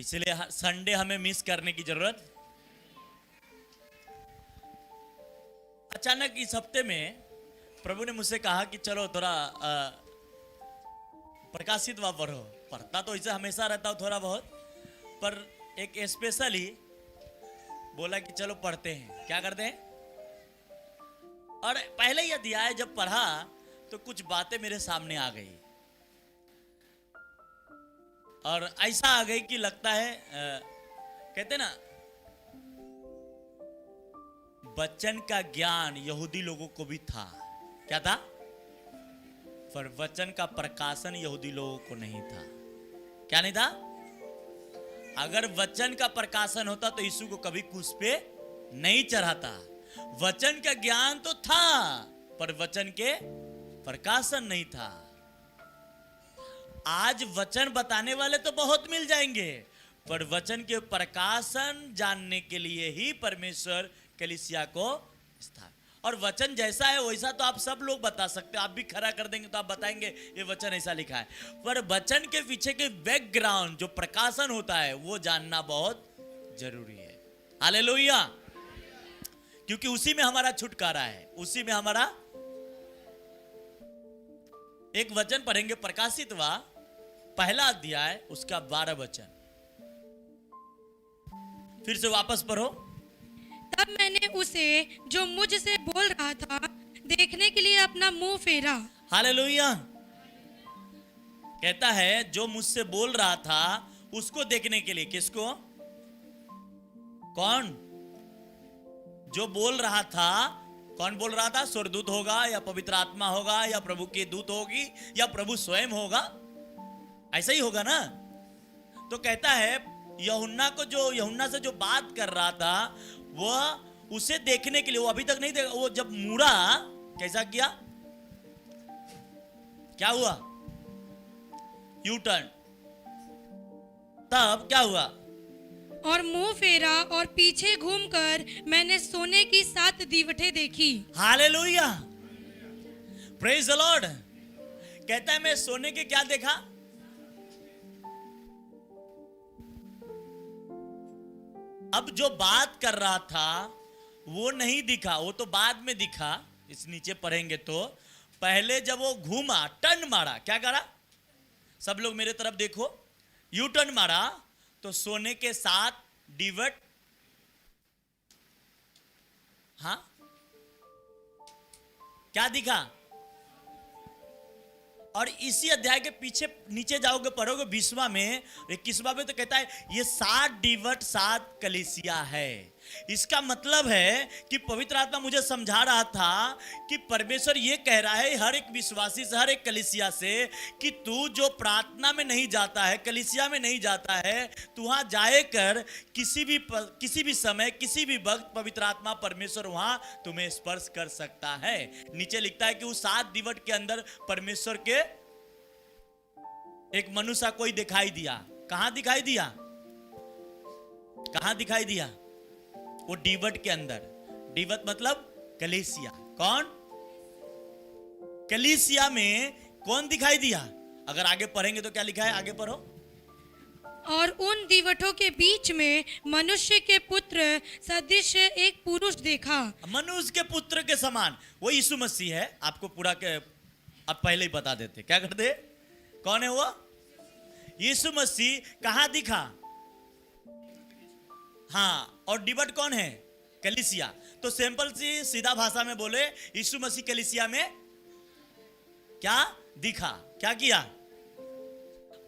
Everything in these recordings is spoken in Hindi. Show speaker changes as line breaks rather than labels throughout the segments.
इसलिए संडे हमें मिस करने की जरूरत। अचानक इस हफ्ते में प्रभु ने मुझसे कहा कि चलो थोड़ा प्रकाशित वा पढ़ो। पढ़ता तो इसे हमेशा रहता हूँ थोड़ा बहुत, पर एक स्पेशली बोला कि चलो पढ़ते हैं। क्या करते हैं? और पहले ही अध्याय जब पढ़ा तो कुछ बातें मेरे सामने आ गई, और ऐसा आ गई कि लगता है कहते ना, वचन का ज्ञान यहूदी लोगों को भी था। क्या था? पर वचन का प्रकाशन यहूदी लोगों को नहीं था। क्या नहीं था? अगर वचन का प्रकाशन होता तो यीशु को कभी क्रूस पे नहीं चढ़ाता। वचन का ज्ञान तो था, पर वचन के प्रकाशन नहीं था। आज वचन बताने वाले तो बहुत मिल जाएंगे, पर वचन के प्रकाशन जानने के लिए ही परमेश्वर कलीसिया को स्थान। और वचन जैसा है वैसा तो आप सब लोग बता सकते हो। आप भी खड़ा कर देंगे तो आप बताएंगे ये वचन ऐसा लिखा है, पर वचन के पीछे के बैकग्राउंड जो प्रकाशन होता है वो जानना बहुत जरूरी है। हालेलुया! क्योंकि उसी में हमारा छुटकारा है, उसी में हमारा। एक वचन पढ़ेंगे, प्रकाशित वा पहला अध्याय उसका 12 वचन। फिर से वापस पढ़ो।
तब मैंने उसे जो मुझसे बोल रहा था देखने के लिए अपना मुंह फेरा।
हालेलुया! कहता है जो मुझसे बोल रहा था उसको देखने के लिए। किसको? कौन जो बोल रहा था? कौन बोल रहा था? स्वर्गदूत होगा या पवित्र आत्मा होगा या प्रभु की दूत होगी या प्रभु स्वयं होगा? ऐसा ही होगा ना। तो कहता है यूहन्ना से जो बात कर रहा था वह उसे देखने के लिए, वो अभी तक नहीं देखा। वो जब मुड़ा, कैसा किया? क्या हुआ? U turn. तब क्या हुआ?
और मुंह फेरा और पीछे घूमकर मैंने सोने की 7 दीवटें देखी।
हालेलुया! Praise the Lord. कहता है मैं सोने के क्या देखा? अब जो बात कर रहा था वो नहीं दिखा, वो तो बाद में दिखा। इस नीचे पढ़ेंगे तो पहले जब वो घूमा, टर्न मारा, क्या करा? सब लोग मेरे तरफ देखो। यू टर्न मारा तो सोने के 7 डिवट, हाँ क्या दिखा? और इसी अध्याय के पीछे नीचे जाओगे, पढ़ोगे 20वां में, 21वां में, तो कहता है ये 7 डिवट 7 कलीसिया है। इसका मतलब है कि पवित्र आत्मा मुझे समझा रहा था कि परमेश्वर ये कह रहा है हर एक विश्वासी से, हर एक कलीसिया से, कि तू जो प्रार्थना में नहीं जाता है, कलीसिया में नहीं जाता है, तू वहां जाए कर किसी भी समय, किसी भी वक्त पवित्र आत्मा परमेश्वर वहां तुम्हें स्पर्श कर सकता है। नीचे लिखता है कि उस 7 दिवट के अंदर परमेश्वर के एक मनुष्य कोई दिखाई दिया। कहां दिखाई दिया? कहां दिखाई दिया? वो डिवट के अंदर। डिवट मतलब कलीसिया। कौन? कलीसिया में कौन दिखाई दिया? अगर आगे पढ़ेंगे तो क्या लिखा है? आगे पढ़ो।
और उन दीवटों के बीच में मनुष्य के पुत्र सदृश एक पुरुष देखा।
मनुष्य के पुत्र के समान वो यीशु मसीह है। आपको पूरा के अब पहले ही बता देते। क्या करते? कौन है वो? यीशु मसीह। कहां दिखा? हाँ, और डिवट कौन है? कलीसिया। तो सिंपल सी सीधा भाषा में बोले, यीशु मसीह कलीसिया में क्या दिखा? क्या किया?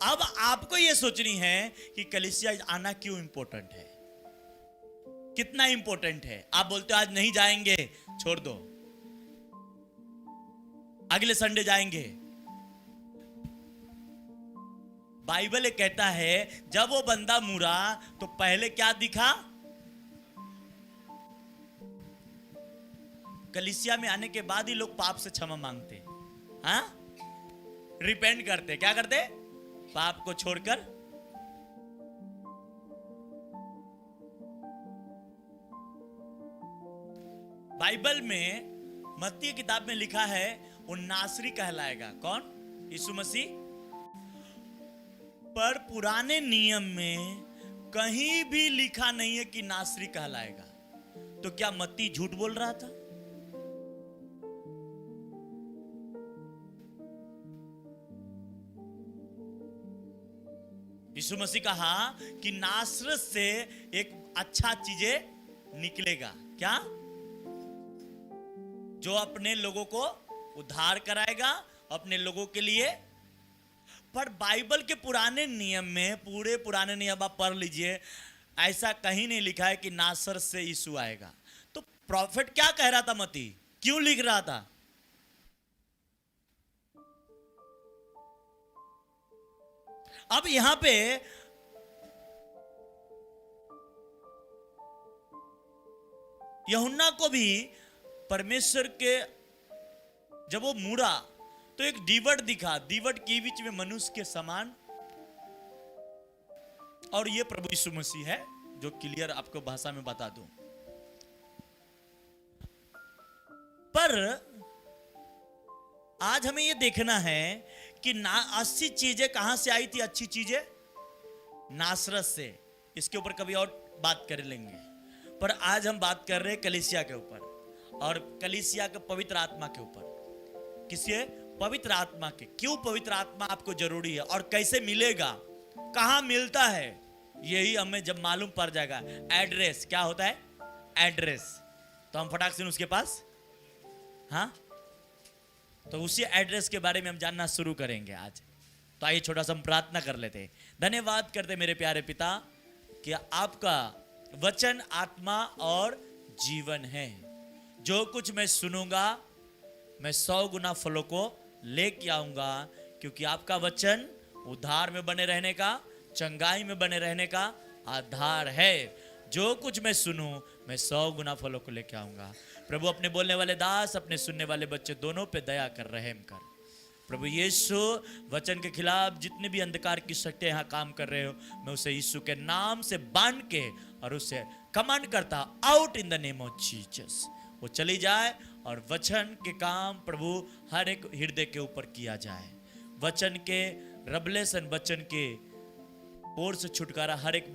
अब आपको यह सोचनी है कि कलीसिया आना क्यों इंपॉर्टेंट है, कितना इंपॉर्टेंट है। आप बोलते हो आज नहीं जाएंगे, छोड़ दो, अगले संडे जाएंगे। बाइबल कहता है जब वो बंदा मुड़ा तो पहले क्या दिखा? कलीसिया में आने के बाद ही लोग पाप से क्षमा मांगते, हाँ, रिपेंट करते। क्या करते? पाप को छोड़कर। बाइबल में मत्ती की किताब में लिखा है वो नासरी कहलाएगा। कौन? यीशु मसीह। पर पुराने नियम में कहीं भी लिखा नहीं है कि नासरी कहलाएगा। तो क्या मत्ती झूठ बोल रहा था? यीशु मसीह कहा कि नासरत से एक अच्छा चीजें निकलेगा। क्या? जो अपने लोगों को उद्धार कराएगा अपने लोगों के लिए। पर बाइबल के पुराने नियम में, पूरे पुराने नियम आप पढ़ लीजिए, ऐसा कहीं नहीं लिखा है कि नासरत से यीशु आएगा। तो प्रॉफिट क्या कह रहा था मत्ती? क्यों लिख रहा था? अब यहां पे यूहन्ना को भी परमेश्वर के जब वो मुड़ा तो एक दीवट दिखा, दीवट के बीच में मनुष्य के समान, और ये प्रभु यीशु मसीह है, जो क्लियर आपको भाषा में बता दूं। पर आज हमें ये देखना है कि अच्छी चीजें कहां से आई थी? अच्छी चीजें नासरत से। इसके ऊपर कभी और बात कर लेंगे, पर आज हम बात कर रहे हैं कलीसिया के ऊपर, और कलीसिया के पवित्र आत्मा के ऊपर। किसके? पवित्र आत्मा के। क्यों पवित्र आत्मा आपको जरूरी है और कैसे मिलेगा, कहां मिलता है, यही हमें जब मालूम पड़ जाएगा। एड्रेस क्या होता है? एड्रेस। तो हम फटाक से उसके पास, हाँ, तो उसी एड्रेस के बारे में हम जानना शुरू करेंगे आज। तो आइए छोटा सा हम प्रार्थना कर लेते हैं। धन्यवाद करते मेरे प्यारे पिता कि आपका वचन आत्मा और जीवन है। जो कुछ मैं सुनूंगा मैं 100 गुना फलों को लेके आऊंगा, क्योंकि आपका वचन उद्धार में बने रहने का, चंगाई में बने रहने का आधार है। जो कुछ मैं सुनूं मैं 100 गुना फलों को लेके आऊंगा। प्रभु अपने बोलने वाले दास, अपने सुनने वाले बच्चे दोनों पे दया कर, रहम कर। प्रभु यीशु, वचन के खिलाफ जितने भी अंधकार की शक्तियां यहाँ काम कर रहे हो, मैं उसे यीशु के नाम से बांध के और उसे कमांड करता, out in the name of Jesus. वो चली जाए और वचन के काम प्रभु हर एक हृदय के ऊपर किया जाए। वचन के रेवलेशन, वचन के ओर से छुटकारा हर एक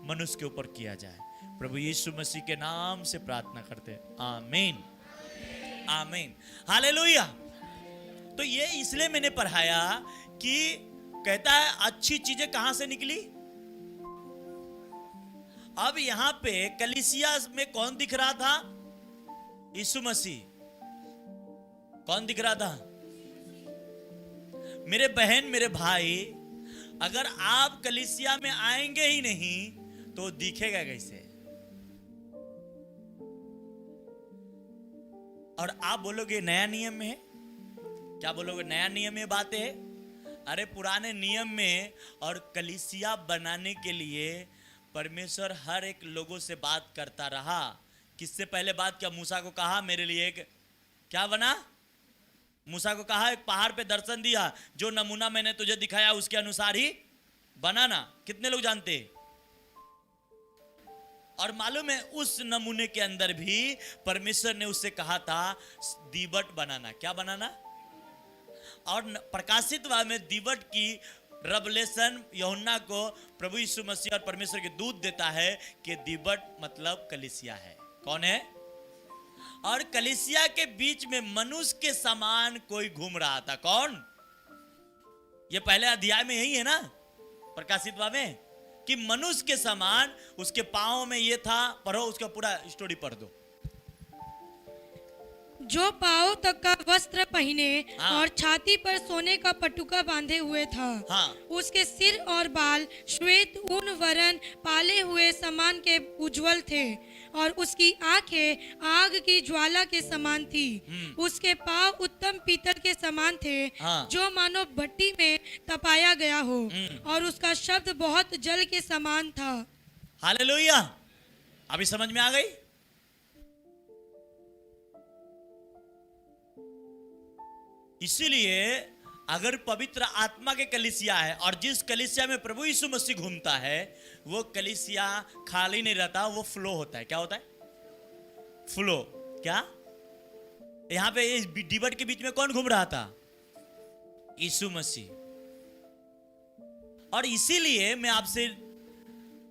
मनुष्य के ऊपर किया जाए। प्रभु यीशु मसीह के नाम से प्रार्थना करते हैं, आमीन, आमीन, हालेलुया। तो ये इसलिए मैंने पढ़ाया कि कहता है अच्छी चीजें कहां से निकली। अब यहां पे कलीसिया में कौन दिख रहा था? यीशु मसीह। कौन दिख रहा था? मेरे बहन, मेरे भाई, अगर आप कलीसिया में आएंगे ही नहीं तो दिखेगा कैसे? और आप बोलोगे नया नियम में है। क्या बोलोगे? नया नियम में बातें है। अरे पुराने नियम में और कलीसिया बनाने के लिए परमेश्वर हर एक लोगों से बात करता रहा। किससे पहले बात किया? मूसा को कहा मेरे लिए एक क्या बना? मूसा को कहा एक पहाड़ पे दर्शन दिया, जो नमूना मैंने तुझे दिखाया उसके अनुसार ही बनाना। कितने लोग जानते? और मालूम है उस नमूने के अंदर भी परमेश्वर ने उससे कहा था दीवट बनाना। क्या बनाना? और प्रकाशित वाद में दीवट की रेवलेशन यूहन्ना को प्रभु यीशु मसीह और परमेश्वर के दूत देता है कि दीवट मतलब कलीसिया है। कौन है? और कलीसिया के बीच में मनुष्य के समान कोई घूम रहा था। कौन? ये पहले अध्याय में यही है ना, प्रकाशित वाद में, कि मनुष्य के समान उसके पांव में ये था। पढ़ो, उसका पूरा स्टोरी पढ़ दो।
जो पांव तक का वस्त्र पहने
हाँ।
और छाती पर सोने का पटुका बांधे हुए था।
हाँ।
उसके सिर और बाल श्वेत ऊन वरन पाले हुए समान के उज्जवल थे, और उसकी आंखें आग की ज्वाला के समान थी। उसके पांव उत्तम पीतल के समान थे,
हाँ।
जो मानो भट्टी में तपाया गया हो, और उसका शब्द बहुत जल के समान था।
हालेलुया। अभी समझ में आ गई? इसीलिए अगर पवित्र आत्मा के कलीसिया है और जिस कलीसिया में प्रभु यीशु मसीह घूमता है, वो कलीसिया खाली नहीं रहता, वो फ्लो होता है। क्या होता है? फ्लो। क्या? यहां पे इस डिबट के बीच में कौन घूम रहा था? यीशु मसीह। और इसीलिए मैं आपसे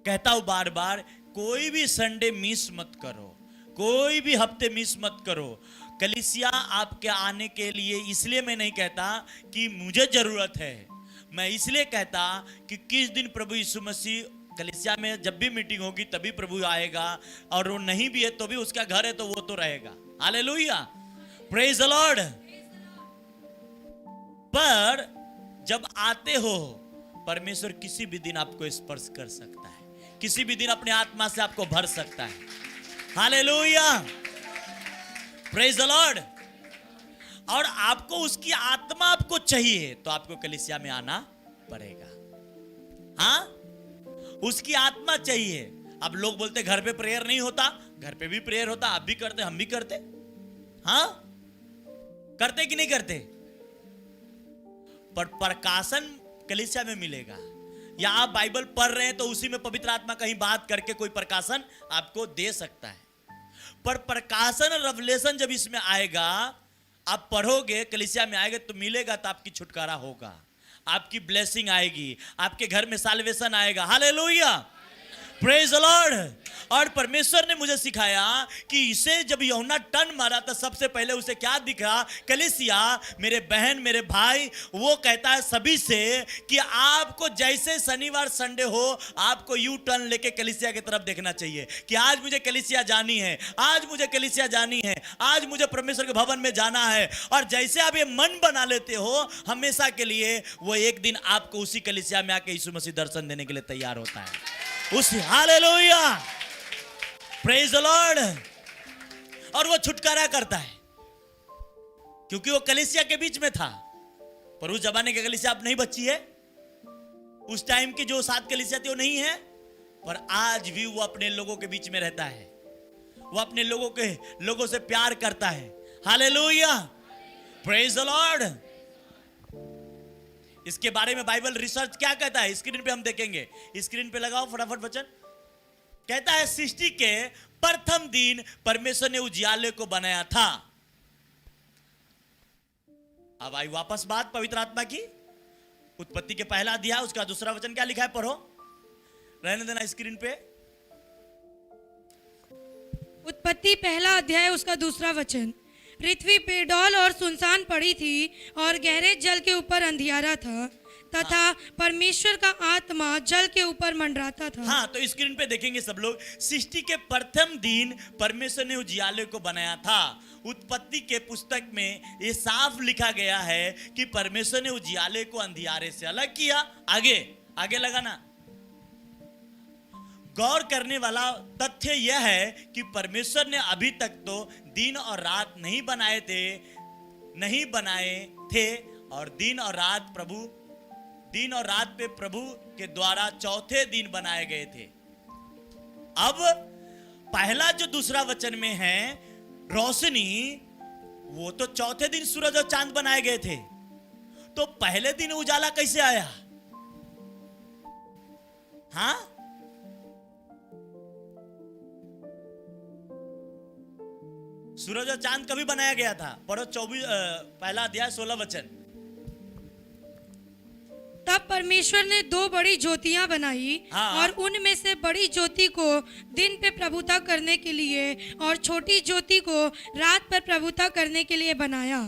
कहता हूं बार बार, कोई भी संडे मिस मत करो, कोई भी हफ्ते मिस मत करो। कलीसिया आपके आने के लिए इसलिए मैं नहीं कहता कि मुझे जरूरत है, मैं इसलिए कहता कि किस दिन प्रभु यीशु मसीह कलीसिया में जब भी मीटिंग होगी तभी प्रभु आएगा, और वो नहीं भी है तो भी उसका घर है तो वो तो रहेगा। Hallelujah, praise the Lord. पर जब आते हो, परमेश्वर किसी भी दिन आपको स्पर्श कर सकता है, किसी भी दिन अपने आत्मा से आपको भर सकता है। Hallelujah, praise the Lord. और आपको उसकी आत्मा आपको चाहिए तो आपको कलीसिया में आना पड़ेगा। हाँ, उसकी आत्मा चाहिए। अब लोग बोलते घर पे प्रेयर नहीं होता, घर पे भी प्रेयर होता, आप भी करते, हम भी करते। हाँ, करते कि नहीं करते? पर प्रकाशन कलीसिया में मिलेगा, या आप बाइबल पढ़ रहे हैं तो उसी में पवित्र आत्मा कहीं बात करके कोई प्रकाशन आपको दे सकता है। पर प्रकाशन और रेवलेशन जब इसमें आएगा, आप पढ़ोगे, कलीसिया में आएगा तो मिलेगा, तो आपकी छुटकारा होगा, आपकी ब्लेसिंग आएगी, आपके घर में साल्वेशन आएगा। Hallelujah, praise the Lord. और परमेश्वर ने मुझे सिखाया कि इसे जब यूहन्ना टर्न मारा तो सबसे पहले उसे क्या दिखा? कलीसिया, मेरे बहन, मेरे भाई, वो कहता है सभी से कि आपको जैसे शनिवार संडे हो, आपको यू टर्न लेके कलीसिया की तरफ देखना चाहिए कि आज मुझे कलीसिया जानी है, आज मुझे कलीसिया जानी है, आज मुझे परमेश्वर के भवन में जाना है। और जैसे आप ये मन बना लेते हो हमेशा के लिए, वो एक दिन आपको उसी कलीसिया में आके यीशु मसीह दर्शन देने के लिए तैयार होता है। उस हालेलुया, प्रेज द लॉर्ड। और वो छुटकारा करता है, क्योंकि वो कलीसिया के बीच में था। पर उस जमाने की कलीसिया अब नहीं बची है, उस टाइम की जो 7 कलीसिया थी वो नहीं है। पर आज भी वो अपने लोगों के बीच में रहता है, वो अपने लोगों से प्यार करता है। Hallelujah, praise the Lord. इसके बारे में बाइबल रिसर्च क्या कहता है, स्क्रीन पे हम देखेंगे। स्क्रीन पे लगाओ फटाफट वचन। कहता है, सृष्टि के प्रथम दिन परमेश्वर ने उजियाले को बनाया था। अब आई वापस बात पवित्र आत्मा की। उत्पत्ति के पहला अध्याय उसका दूसरा वचन क्या लिखा है, पढ़ो, रहने देना स्क्रीन पे।
उत्पत्ति पहला अध्याय उसका दूसरा वचन। पृथ्वी बेडौल और सुनसान पड़ी थी और गहरे जल के ऊपर अंधियारा था, तथा परमेश्वर का आत्मा जल के ऊपर मंडराता था।
हाँ, तो स्क्रीन पे देखेंगे सब लोग। सृष्टि के प्रथम दिन परमेश्वर ने उजियाले को बनाया था। उत्पत्ति के पुस्तक में ये साफ लिखा गया है कि परमेश्वर ने उजियाले को अंधियारे से अलग किया। आगे लगाना। गौर करने वाला तथ्य यह है कि परमेश्वर ने अभी तक तो दिन और रात नहीं बनाए थे, और दिन और रात पे प्रभु के द्वारा चौथे दिन बनाए गए थे। अब पहला जो दूसरा वचन में है, रोशनी, वो तो चौथे दिन सूरज और चांद बनाए गए थे। तो पहले दिन उजाला कैसे आया? हाँ, सूरज और चांद कभी बनाया गया था? पढ़ो 24 पहला अध्याय 16 वचन।
तब परमेश्वर ने 2 बड़ी ज्योतियां बनाई,
हाँ।
और उनमें से बड़ी ज्योति को दिन पे प्रभुता करने के लिए और छोटी ज्योति को रात पर प्रभुता करने के लिए बनाया।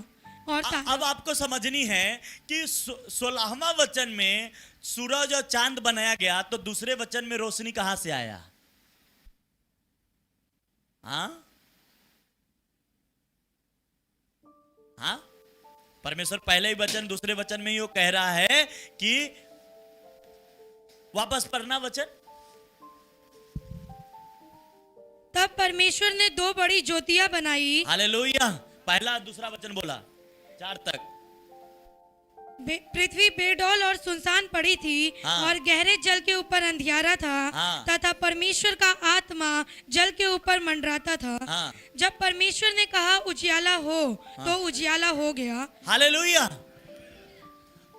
और
अब आपको समझनी है कि 16वां वचन में सूरज और चांद बनाया गया, तो दूसरे वचन में रोशनी कहां से आया? हाँ, परमेश्वर पहले ही वचन दूसरे वचन में ही वो कह रहा है कि वापस पढ़ना वचन।
तब परमेश्वर ने 2 बड़ी ज्योतियां बनाई।
हालेलुया, पहला दूसरा वचन बोला 4 तक।
पृथ्वी बेडौल और सुनसान पड़ी थी,
हाँ।
और गहरे जल के ऊपर अंधियारा था,
हाँ।
तथा परमेश्वर का आत्मा जल के ऊपर मंडराता था।
हाँ।
जब परमेश्वर ने कहा उजियाला हो, तो उजियाला हो गया।
हालेलुया।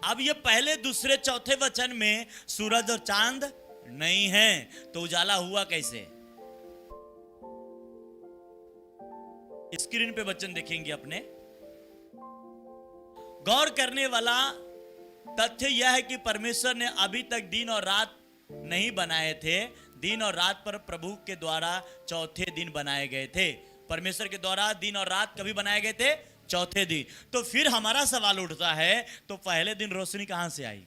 अब ये पहले दूसरे चौथे वचन में सूरज और चांद नहीं है, तो उजाला हुआ कैसे? स्क्रीन पे वचन देखेंगे अपने। गौर करने वाला तथ्य यह है कि परमेश्वर ने अभी तक दिन और रात नहीं बनाए थे, दिन और रात पर प्रभु के द्वारा चौथे दिन बनाए गए थे। परमेश्वर के द्वारा दिन और रात कभी बनाए गए थे? चौथे दिन। तो फिर हमारा सवाल उठता है, तो पहले दिन रोशनी कहां से आई?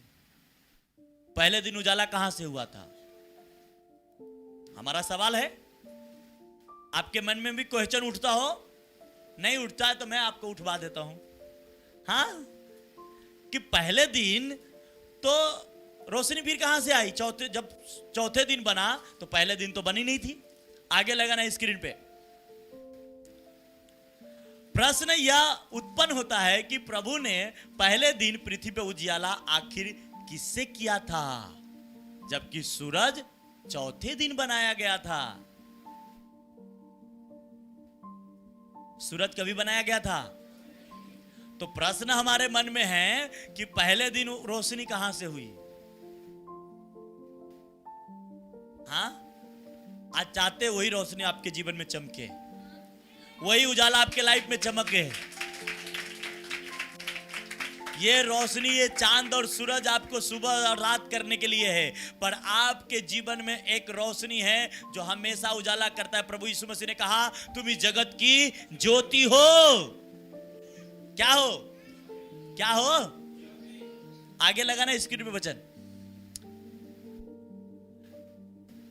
पहले दिन उजाला कहां से हुआ था? हमारा सवाल है। आपके मन में भी क्वेश्चन उठता हो? नहीं उठता है तो मैं आपको उठवा देता हूं। हाँ, कि पहले दिन तो रोशनी फिर कहां से आई? जब चौथे दिन बना तो पहले दिन तो बनी नहीं थी। आगे लगाना स्क्रीन पे। प्रश्न यह उत्पन्न होता है कि प्रभु ने पहले दिन पृथ्वी पे उजियाला आखिर किससे किया था, जबकि सूरज चौथे दिन बनाया गया था? सूरज कभी बनाया गया था? तो प्रश्न हमारे मन में है कि पहले दिन रोशनी कहां से हुई? हाँ, आज चाहते वही रोशनी आपके जीवन में चमके, वही उजाला आपके लाइफ में चमके। ये रोशनी, ये चांद और सूरज आपको सुबह और रात करने के लिए है, पर आपके जीवन में एक रोशनी है जो हमेशा उजाला करता है। प्रभु यीशु मसीह ने कहा, तुम इस जगत की ज्योति हो। क्या हो? क्या हो? आगे लगाना स्क्रीन पे वचन।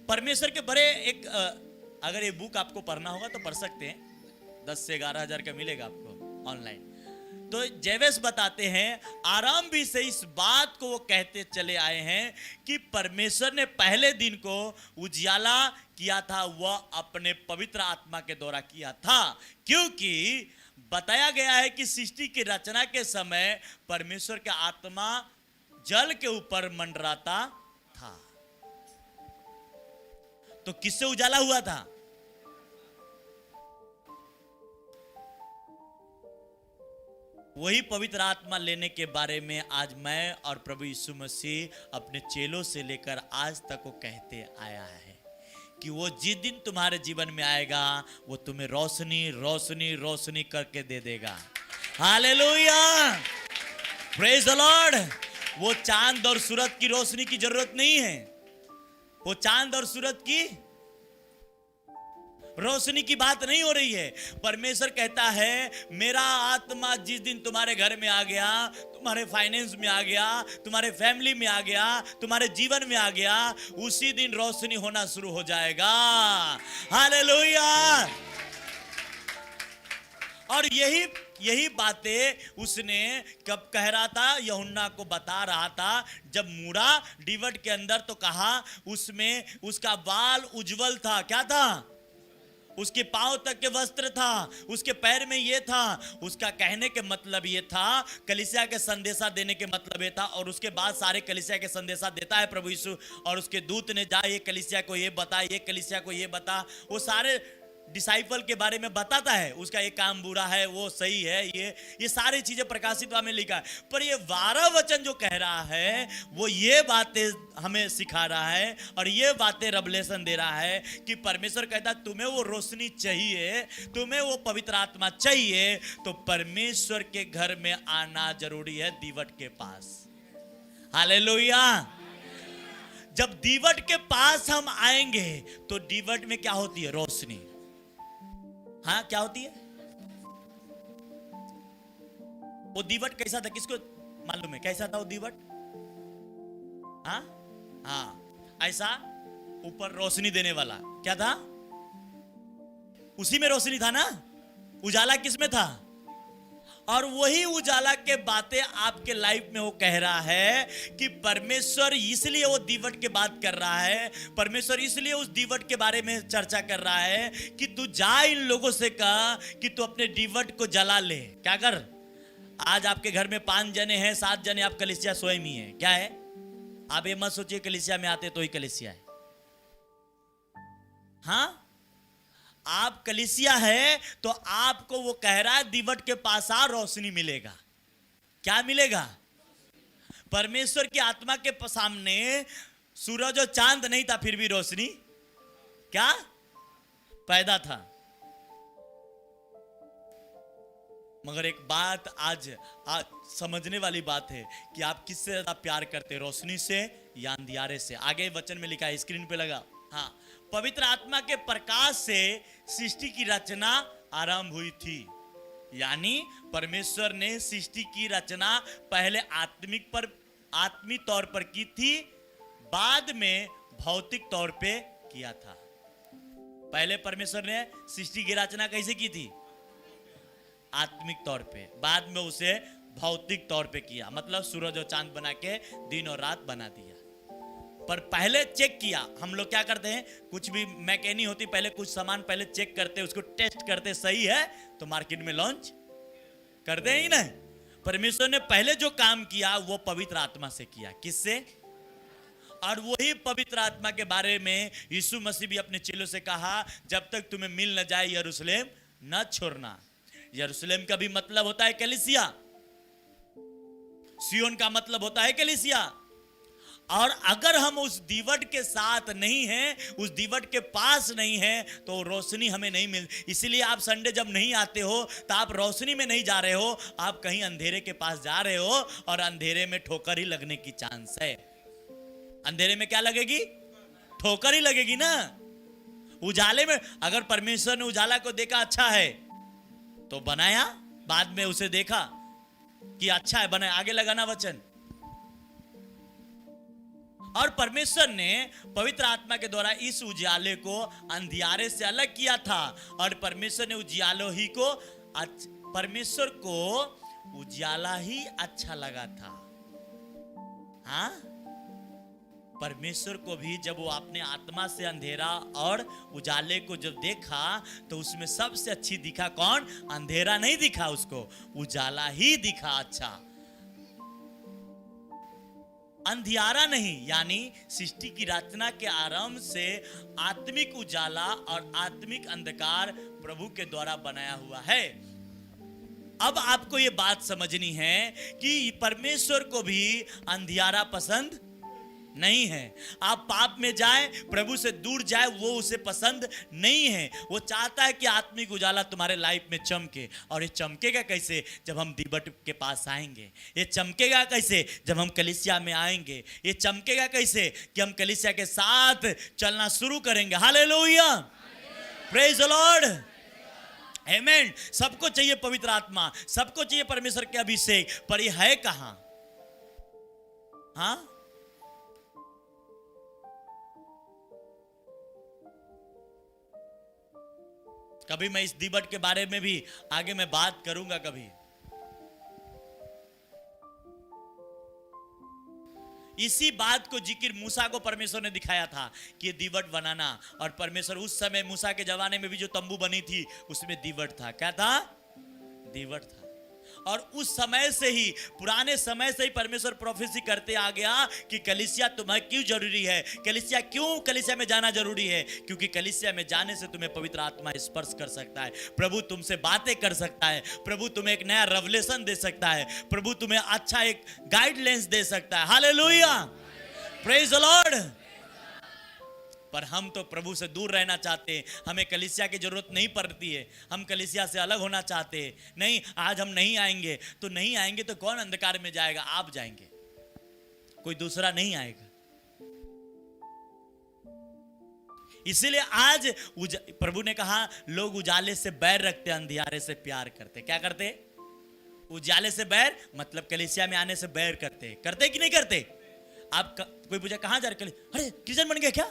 परमेश्वर के बड़े एक अगर ये बुक आपको पढ़ना होगा तो पढ़ सकते हैं, 10 से 11 हजार का मिलेगा आपको ऑनलाइन। तो जेवेस बताते हैं, आराम भी से इस बात को वो कहते चले आए हैं कि परमेश्वर ने पहले दिन को उजियाला किया था, वह अपने पवित्र आत्मा के द्वारा किया था, क्योंकि बताया गया है कि सृष्टि की रचना के समय परमेश्वर का आत्मा जल के ऊपर मंडराता था। तो किससे उजाला हुआ था? वही पवित्र आत्मा लेने के बारे में आज मैं और प्रभु यीशु मसीह अपने चेलों से लेकर आज तक वो कहते आया है कि वो जिस दिन तुम्हारे जीवन में आएगा वो तुम्हें रोशनी रोशनी रोशनी करके दे देगा। Hallelujah, praise the Lord. वो चांद और सूरज की रोशनी की जरूरत नहीं है, वो चांद और सूरज की रोशनी की बात नहीं हो रही है। परमेश्वर कहता है, मेरा आत्मा जिस दिन तुम्हारे घर में आ गया, तुम्हारे फाइनेंस में आ गया, तुम्हारे फैमिली में आ गया, तुम्हारे जीवन में आ गया, उसी दिन रोशनी होना शुरू हो जाएगा। हालेलुया। और यही बातें उसने कब कह रहा था? यूहन्ना को बता रहा था जब मूड़ा डिवट के अंदर, तो कहा उसमें उसका बाल उज्जवल था। क्या था? उसके पांव तक के वस्त्र था, उसके पैर में ये था। उसका कहने के मतलब ये था, कलीसिया के संदेशा देने के मतलब ये था। और उसके बाद सारे कलीसिया के संदेशा देता है प्रभु यीशु, और उसके दूत ने जा ये कलीसिया को ये बता, ये कलीसिया को ये बता, वो सारे डिसाइपल के बारे में बताता है। उसका ये काम बुरा है, वो सही है, ये सारी चीजें प्रकाशित में लिखा है। पर ये 12 वचन जो कह रहा है वो ये बातें हमें सिखा रहा है और ये बातें रेवलेशन दे रहा है कि परमेश्वर कहता तुम्हें वो रोशनी चाहिए, तुम्हें वो पवित्र आत्मा चाहिए, तो परमेश्वर के घर में आना जरूरी है, दीवट के पास। हालेलुया। जब दीवट के पास हम आएंगे तो दीवट में क्या होती है? रोशनी। हाँ, क्या होती है? वो दीवट कैसा था, किसको मालूम है कैसा था वो दीवट? हाँ हाँ, ऐसा ऊपर रोशनी देने वाला। क्या था? उसी में रोशनी था ना। उजाला किस में था? और वही उजाला के बातें आपके लाइफ में वो कह रहा है कि परमेश्वर इसलिए वो दीवट के बात कर रहा है, परमेश्वर इसलिए उस दीवट के बारे में चर्चा कर रहा है कि तू जा इन लोगों से कह कि तू अपने दीवट को जला ले। क्या कर? आज आपके घर में 5 जने हैं, 7 जने आप कलीसिया स्वयं ही है। क्या है? आप ये मत सोचिए कलीसिया में आते तो ही कलीसिया है। हाँ, आप कलीसिया है तो आपको वो कह रहा है दीवट के पास आ, रोशनी मिलेगा। क्या मिलेगा? परमेश्वर की आत्मा के सामने सूरज और चांद नहीं था, फिर भी रोशनी क्या पैदा था। मगर एक बात आज समझने वाली बात है कि आप किससे ज्यादा प्यार करते, रोशनी से या अंधियारे से? आगे वचन में लिखा है, स्क्रीन पे लगा, हाँ, पवित्र आत्मा के प्रकाश से सृष्टि की रचना आरंभ हुई थी। यानी परमेश्वर ने सृष्टि की रचना पहले आत्मिक तौर पर की थी, बाद में भौतिक तौर पे किया था। पहले परमेश्वर ने सृष्टि की रचना कैसे की थी? आत्मिक तौर पे, बाद में उसे भौतिक तौर पे किया, मतलब सूरज और चांद बना के दिन और रात बना दिया। पर पहले चेक किया। हम लोग क्या करते हैं, कुछ भी मैकेनिक होती, पहले कुछ सामान पहले चेक करते, उसको टेस्ट करते, सही है तो मार्केट में लॉन्च करते हैं ही ना। परमेश्वर ने पहले जो काम किया वो पवित्र आत्मा से किया। किससे? और वही पवित्र आत्मा के बारे में यीशु मसीह भी अपने चेलों से कहा, जब तक तुम्हें मिल न जाए यरूशलेम न छोड़ना। यरूशलेम का भी मतलब होता है कलीसिया, सियोन का मतलब होता है कलीसिया। और अगर हम उस दीवट के साथ नहीं हैं, उस दीवट के पास नहीं हैं, तो रोशनी हमें नहीं मिल। इसीलिए आप संडे जब नहीं आते हो तो आप रोशनी में नहीं जा रहे हो, आप कहीं अंधेरे के पास जा रहे हो, और अंधेरे में ठोकर ही लगने की चांस है। अंधेरे में क्या लगेगी? ठोकर ही लगेगी ना। उजाले में, अगर परमेश्वर ने उजाला को देखा अच्छा है तो बनाया, बाद में उसे देखा कि अच्छा है, बनाया, आगे लगाना वचन। और परमेश्वर ने पवित्र आत्मा के द्वारा इस उजाले को अंधियारे से अलग किया था, और परमेश्वर ने उजालो ही को, परमेश्वर को उजाला ही अच्छा लगा था। हाँ, परमेश्वर को भी जब वो अपने आत्मा से अंधेरा और उजाले को जब देखा तो उसमें सबसे अच्छी दिखा कौन? अंधेरा नहीं दिखा उसको, उजाला ही दिखा अच्छा, अंधियारा नहीं। यानी सृष्टि की रचना के आरंभ से आत्मिक उजाला और आत्मिक अंधकार प्रभु के द्वारा बनाया हुआ है। अब आपको ये बात समझनी है कि परमेश्वर को भी अंधियारा पसंद नहीं है। आप पाप में जाए, प्रभु से दूर जाए, वो उसे पसंद नहीं है। वो चाहता है कि आत्मिक उजाला तुम्हारे लाइफ में चमके। और ये चमकेगा कैसे? जब हम दीवट के पास आएंगे। ये चमकेगा कैसे? जब हम कलीसिया में आएंगे। ये चमकेगा कैसे? कि हम कलीसिया के साथ चलना शुरू करेंगे। हालेलुया, प्रेज द लॉर्ड, आमेन। सबको चाहिए पवित्र आत्मा, सबको चाहिए परमेश्वर के अभिषेक, पर ये है कहां? हाँ, कभी मैं इस दीवट के बारे में भी आगे मैं बात करूंगा कभी। इसी बात को जिक्र मूसा को परमेश्वर ने दिखाया था कि ये दीवट बनाना। और परमेश्वर उस समय, मूसा के जमाने में भी जो तंबू बनी थी उसमें दीवट था। क्या था? दीवट था। और उस समय से ही, पुराने समय से ही परमेश्वर प्रोफेसी करते आ गया कि कलीसिया तुम्हें क्यों जरूरी है, कलीसिया क्यों, कलीसिया में जाना जरूरी है। क्योंकि कलीसिया में जाने से तुम्हें पवित्र आत्मा स्पर्श कर सकता है, प्रभु तुमसे बातें कर सकता है, प्रभु तुम्हें एक नया रेवलेशन दे सकता है, प्रभु तुम्हें अच्छा एक गाइडलाइंस दे सकता है। Hallelujah, praise the Lord. पर हम तो प्रभु से दूर रहना चाहते हैं, हमें कलीसिया की जरूरत नहीं पड़ती है, हम कलीसिया से अलग होना चाहते हैं। नहीं, आज हम नहीं आएंगे तो नहीं आएंगे तो कौन अंधकार में जाएगा? आप जाएंगे, कोई दूसरा नहीं आएगा। इसीलिए आज प्रभु ने कहा, लोग उजाले से बैर रखते, अंधियारे से प्यार करते। क्या करते? उजाले से बैर, मतलब कलीसिया में आने से बैर करते। करते कि नहीं करते? आप कोई पूछा कहां जा रहे? अरे क्रिश्चियन बन गया क्या?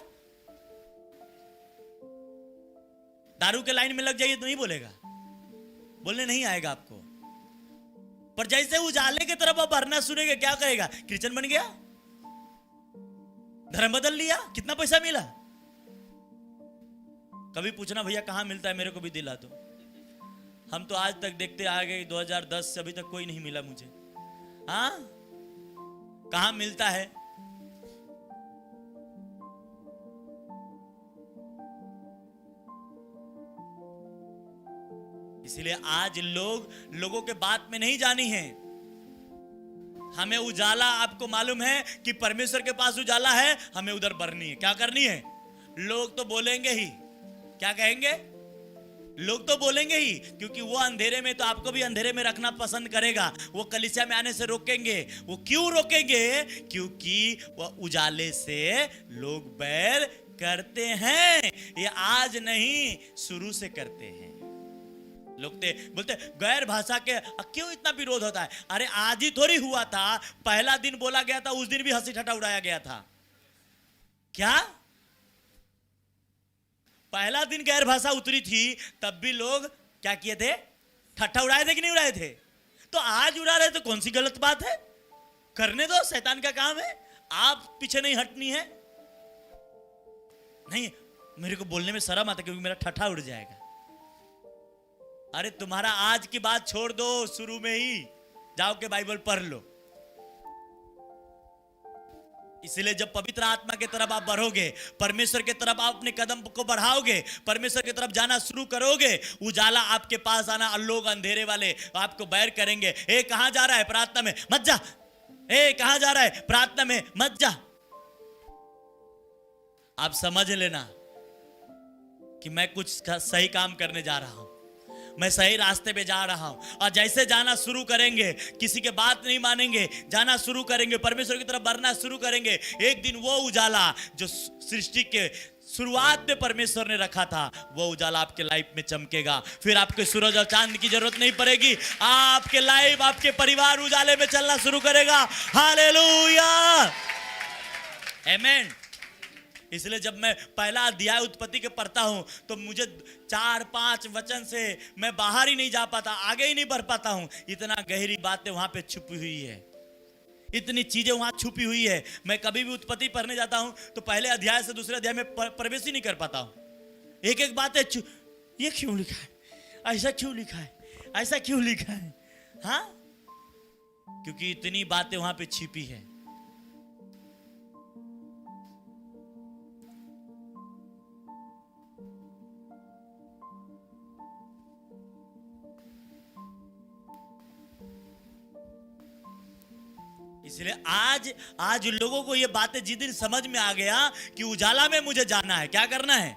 दारू के लाइन में लग जाइए तो नहीं बोलेगा, बोलने नहीं आएगा आपको। पर जैसे उजाले की तरफ आप भरना सुनेंगे, क्या कहेगा? क्रिश्चियन बन गया, धर्म बदल लिया, कितना पैसा मिला। कभी पूछना भैया कहां मिलता है, मेरे को भी दिला दो। हम तो आज तक देखते आ गए, 2010 से अभी तक कोई नहीं मिला मुझे। हाँ, कहां मिलता है? इसलिए आज लोगों के बात में नहीं जानी है। हमें उजाला, आपको मालूम है कि परमेश्वर के पास उजाला है, हमें उधर बढ़नी है। क्या करनी है? लोग तो बोलेंगे ही, क्या कहेंगे? लोग तो बोलेंगे ही, क्योंकि वो अंधेरे में, तो आपको भी अंधेरे में रखना पसंद करेगा। वो कलीसिया में आने से रोकेंगे। वो क्यों रोकेंगे? क्योंकि वो उजाले से लोग बैर करते हैं, ये आज नहीं शुरू से करते हैं। लोग बोलते गैर भाषा के क्यों इतना विरोध होता है? अरे आज ही थोड़ी हुआ था, पहला दिन बोला गया था, उस दिन भी हंसी ठट्ठा उड़ाया गया था। क्या पहला दिन गैर भाषा उतरी थी तब भी लोग क्या किए थे? ठट्ठा उड़ाए थे कि नहीं उड़ाए थे? तो आज उड़ा रहे तो कौन सी गलत बात है? करने दो, शैतान का काम है, आप पीछे नहीं हटनी है। नहीं, मेरे को बोलने में शर्म आता क्योंकि मेरा ठट्ठा उड़ जाएगा। अरे तुम्हारा आज की बात छोड़ दो, शुरू में ही जाओ के बाइबल पढ़ लो। इसलिए जब पवित्र आत्मा की तरफ आप बढ़ोगे, परमेश्वर की तरफ आप अपने कदम को बढ़ाओगे, परमेश्वर की तरफ जाना शुरू करोगे, उजाला आपके पास आना, और लोग अंधेरे वाले आपको बैर करेंगे। ए कहां जा रहा है? प्रार्थना में मत जा। ए कहां जा रहा है? प्रार्थना में मत जा। आप समझ लेना कि मैं कुछ सही काम करने जा रहा हूं, मैं सही रास्ते पे जा रहा हूं। और जैसे जाना शुरू करेंगे, किसी के बात नहीं मानेंगे, जाना शुरू करेंगे, परमेश्वर की तरफ बढ़ना शुरू करेंगे, एक दिन वो उजाला जो सृष्टि के शुरुआत में परमेश्वर ने रखा था, वो उजाला आपके लाइफ में चमकेगा। फिर आपके सूरज और चांद की जरूरत नहीं पड़ेगी, आपके लाइफ, आपके परिवार उजाले में चलना शुरू करेगा। हालेलुया, आमेन। इसलिए जब मैं पहला अध्याय उत्पत्ति के पढ़ता हूं तो मुझे 4-5 वचन से मैं बाहर ही नहीं जा पाता, आगे ही नहीं बढ़ पाता हूं। इतना गहरी बातें वहां पे छुपी हुई है, इतनी चीजें वहां छुपी हुई है। मैं कभी भी उत्पत्ति पढ़ने जाता हूं तो पहले अध्याय से दूसरे अध्याय में प्रवेश ही नहीं कर पाता हूं। एक एक बात है, ये क्यों लिखा है, ऐसा क्यों लिखा है, ऐसा क्यों लिखा है? हाँ, क्योंकि इतनी बातें वहां पे छिपी है। इसलिए आज लोगों को ये बातें जिस दिन समझ में आ गया कि उजाला में मुझे जाना है, क्या करना है?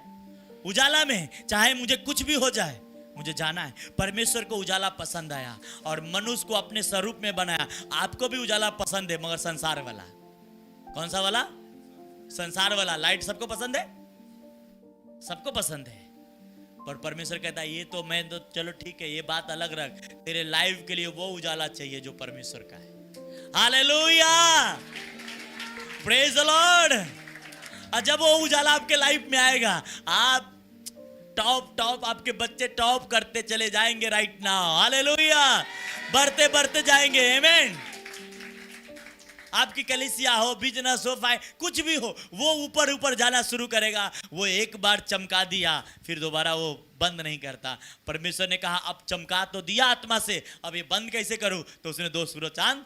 उजाला में, चाहे मुझे कुछ भी हो जाए, मुझे जाना है। परमेश्वर को उजाला पसंद आया और मनुष्य को अपने स्वरूप में बनाया। आपको भी उजाला पसंद है, मगर संसार वाला। कौन सा वाला? संसार वाला। लाइट सबको पसंद है, सबको पसंद है, पर परमेश्वर कहता है ये तो मैं तो चलो ठीक है, ये बात अलग रख, तेरे लाइफ के लिए वो उजाला चाहिए जो परमेश्वर का है। Hallelujah, praise the Lord. और जब वो उजाला आपके लाइफ में आएगा, आप टॉप आपके बच्चे टॉप करते चले जाएंगे राइट नाउ। हालेलुया, बढ़ते बढ़ते जाएंगे। आमेन। आपकी कलीसिया हो, बिजनेस हो, कुछ भी हो, वो ऊपर ऊपर जाना शुरू करेगा। वो एक बार चमका दिया, फिर दोबारा वो बंद नहीं करता। परमेश्वर ने कहा अब चमका तो दिया आत्मा से, अब ये बंद कैसे करूं? तो उसने 2 सूरज चांद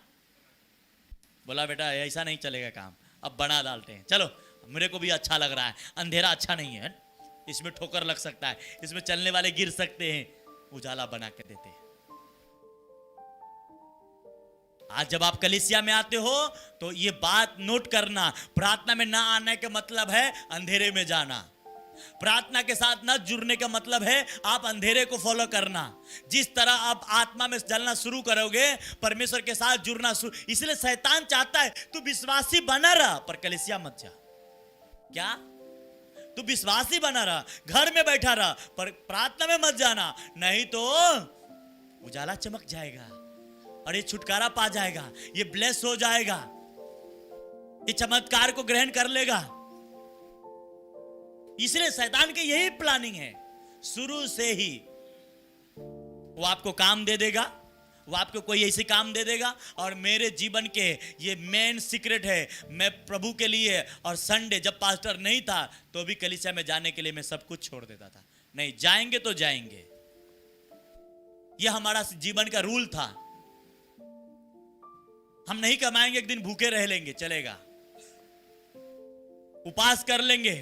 बोला, बेटा ऐसा नहीं चलेगा काम, अब बना डालते हैं। चलो, मेरे को भी अच्छा लग रहा है, अंधेरा अच्छा नहीं है, इसमें ठोकर लग सकता है, इसमें चलने वाले गिर सकते हैं, उजाला बना के देते हैं। आज जब आप कलीसिया में आते हो तो ये बात नोट करना, प्रार्थना में ना आने का मतलब है अंधेरे में जाना। प्रार्थना के साथ न जुड़ने का मतलब है आप अंधेरे को फॉलो करना। जिस तरह आप आत्मा में जलना शुरू करोगे, परमेश्वर के साथ जुड़ना शुरू। इसलिए शैतान चाहता है तू विश्वासी बना रहा, पर कलीसिया मत जा। क्या? तू विश्वासी बना रहा, घर में बैठा रहा, पर प्रार्थना में मत जाना, नहीं तो उजाला चमक जाएगा और ये छुटकारा पा जाएगा, ये ब्लेस हो जाएगा, ये चमत्कार को ग्रहण कर लेगा। इसलिए शैतान की यही प्लानिंग है शुरू से ही। वो आपको काम दे देगा, वो आपको कोई ऐसे काम दे देगा। और मेरे जीवन के ये मेन सीक्रेट है, मैं प्रभु के लिए, और संडे जब पास्टर नहीं था तो भी कलीसिया में जाने के लिए मैं सब कुछ छोड़ देता था। नहीं, जाएंगे तो जाएंगे, ये हमारा जीवन का रूल था। हम नहीं कमाएंगे, एक दिन भूखे रह लेंगे, चलेगा, उपास कर लेंगे,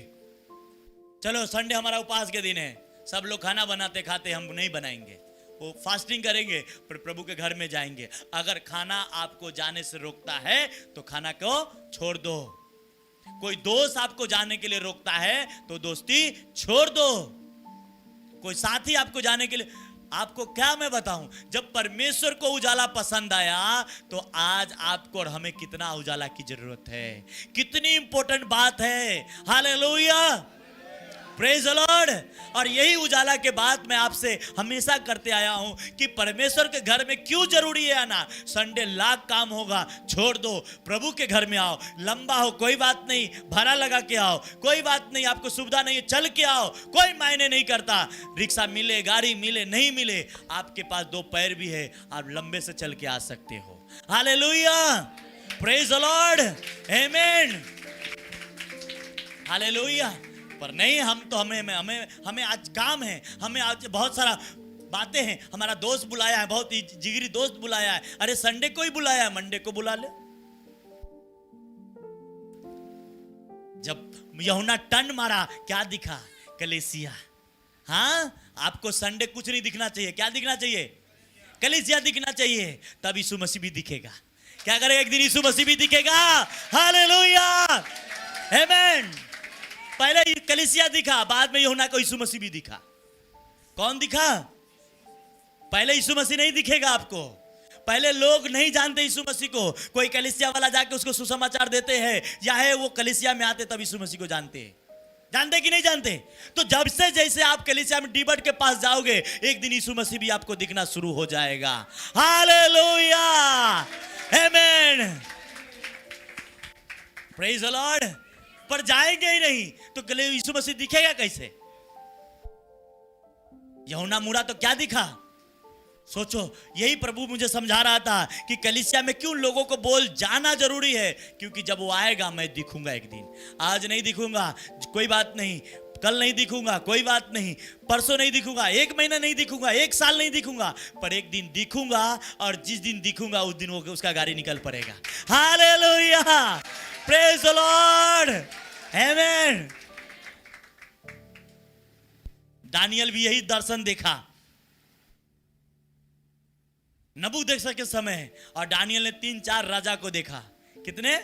चलो संडे हमारा उपास के दिन है, सब लोग खाना बनाते खाते, हम नहीं बनाएंगे, वो फास्टिंग करेंगे, पर प्रभु के घर में जाएंगे। अगर खाना आपको जाने से रोकता है तो खाना को छोड़ दो। कोई दोस्त आपको जाने के लिए रोकता है तो दोस्ती छोड़ दो। कोई साथी आपको जाने के लिए, आपको क्या मैं बताऊं, जब परमेश्वर को उजाला पसंद आया तो आज आपको और हमें कितना उजाला की जरूरत है, कितनी इंपॉर्टेंट बात है। Hallelujah, praise the Lord. और यही उजाला के बात मैं आपसे हमेशा करते आया हूं कि परमेश्वर के घर में क्यों जरूरी है आना। संडे लाख काम होगा, छोड़ दो, प्रभु के घर में आओ। लंबा हो कोई बात नहीं, भाड़ा लगा के आओ कोई बात नहीं, आपको सुविधा नहीं है चल के आओ, कोई मायने नहीं करता। रिक्शा मिले, गाड़ी मिले, नहीं मिले, आपके पास दो पैर भी है, आप लंबे से चल के आ सकते हो। Hallelujah, praise the Lord, amen, hallelujah. पर नहीं, हम तो हमें आज काम है, हमें आज बहुत सारा बातें हैं। हमारा दोस्त बुलाया है, बहुत ही जिगरी दोस्त बुलाया है, अरे संडे को ही बुलाया है, मंडे को बुला ले। जब यूहन्ना टन मारा, क्या दिखा? कलीसिया। हाँ, आपको संडे कुछ नहीं दिखना चाहिए, क्या दिखना चाहिए? कलीसिया दिखना चाहिए, तब यीशु मसीह भी दिखेगा। क्या करेगा? एक दिन यीशु मसीह भी दिखेगा। हालेलुया, आमेन। पहले कलीसिया दिखा, बाद में यूहन्ना को यीशु मसीह भी दिखा। कौन दिखा? पहले यीशु मसीह नहीं दिखेगा आपको, पहले लोग नहीं जानते यीशु मसीह को। कोई कलीसिया वाला जाके उसको सुसमाचार देते हैं, या है वो कलीसिया में आते तब यीशु मसीह को जानते हैं। जानते कि नहीं जानते? तो जब से जैसे आप कलीसिया में डीबट के पास जाओगे, एक दिन यीशु मसीह भी आपको दिखना शुरू हो जाएगा। Hallelujah, amen, praise the Lord. पर जाएंगे ही नहीं तो यीशु मसीह दिखेगा कैसे? यूहन्ना मुड़ा तो क्या दिखा? सोचो, यही प्रभु मुझे समझा रहा था कि कलीसिया में क्यों लोगों को बोल जाना जरूरी है, क्योंकि जब वो आएगा मैं दिखूंगा एक दिन। आज नहीं दिखूंगा कोई बात नहीं, कल नहीं दिखूंगा कोई बात नहीं, परसों नहीं दिखूंगा, एक महीना नहीं दिखूंगा, एक साल नहीं दिखूंगा, पर एक दिन दिखूंगा। और जिस दिन दिखूंगा उस दिन वो उसका गाड़ी निकल पड़ेगा। Hallelujah, praise the Lord, amen. Daniel भी यही दर्शन देखा नबूकदनेस्सर के समय, और दानियल ने 3-4 राजा को देखा। कितने?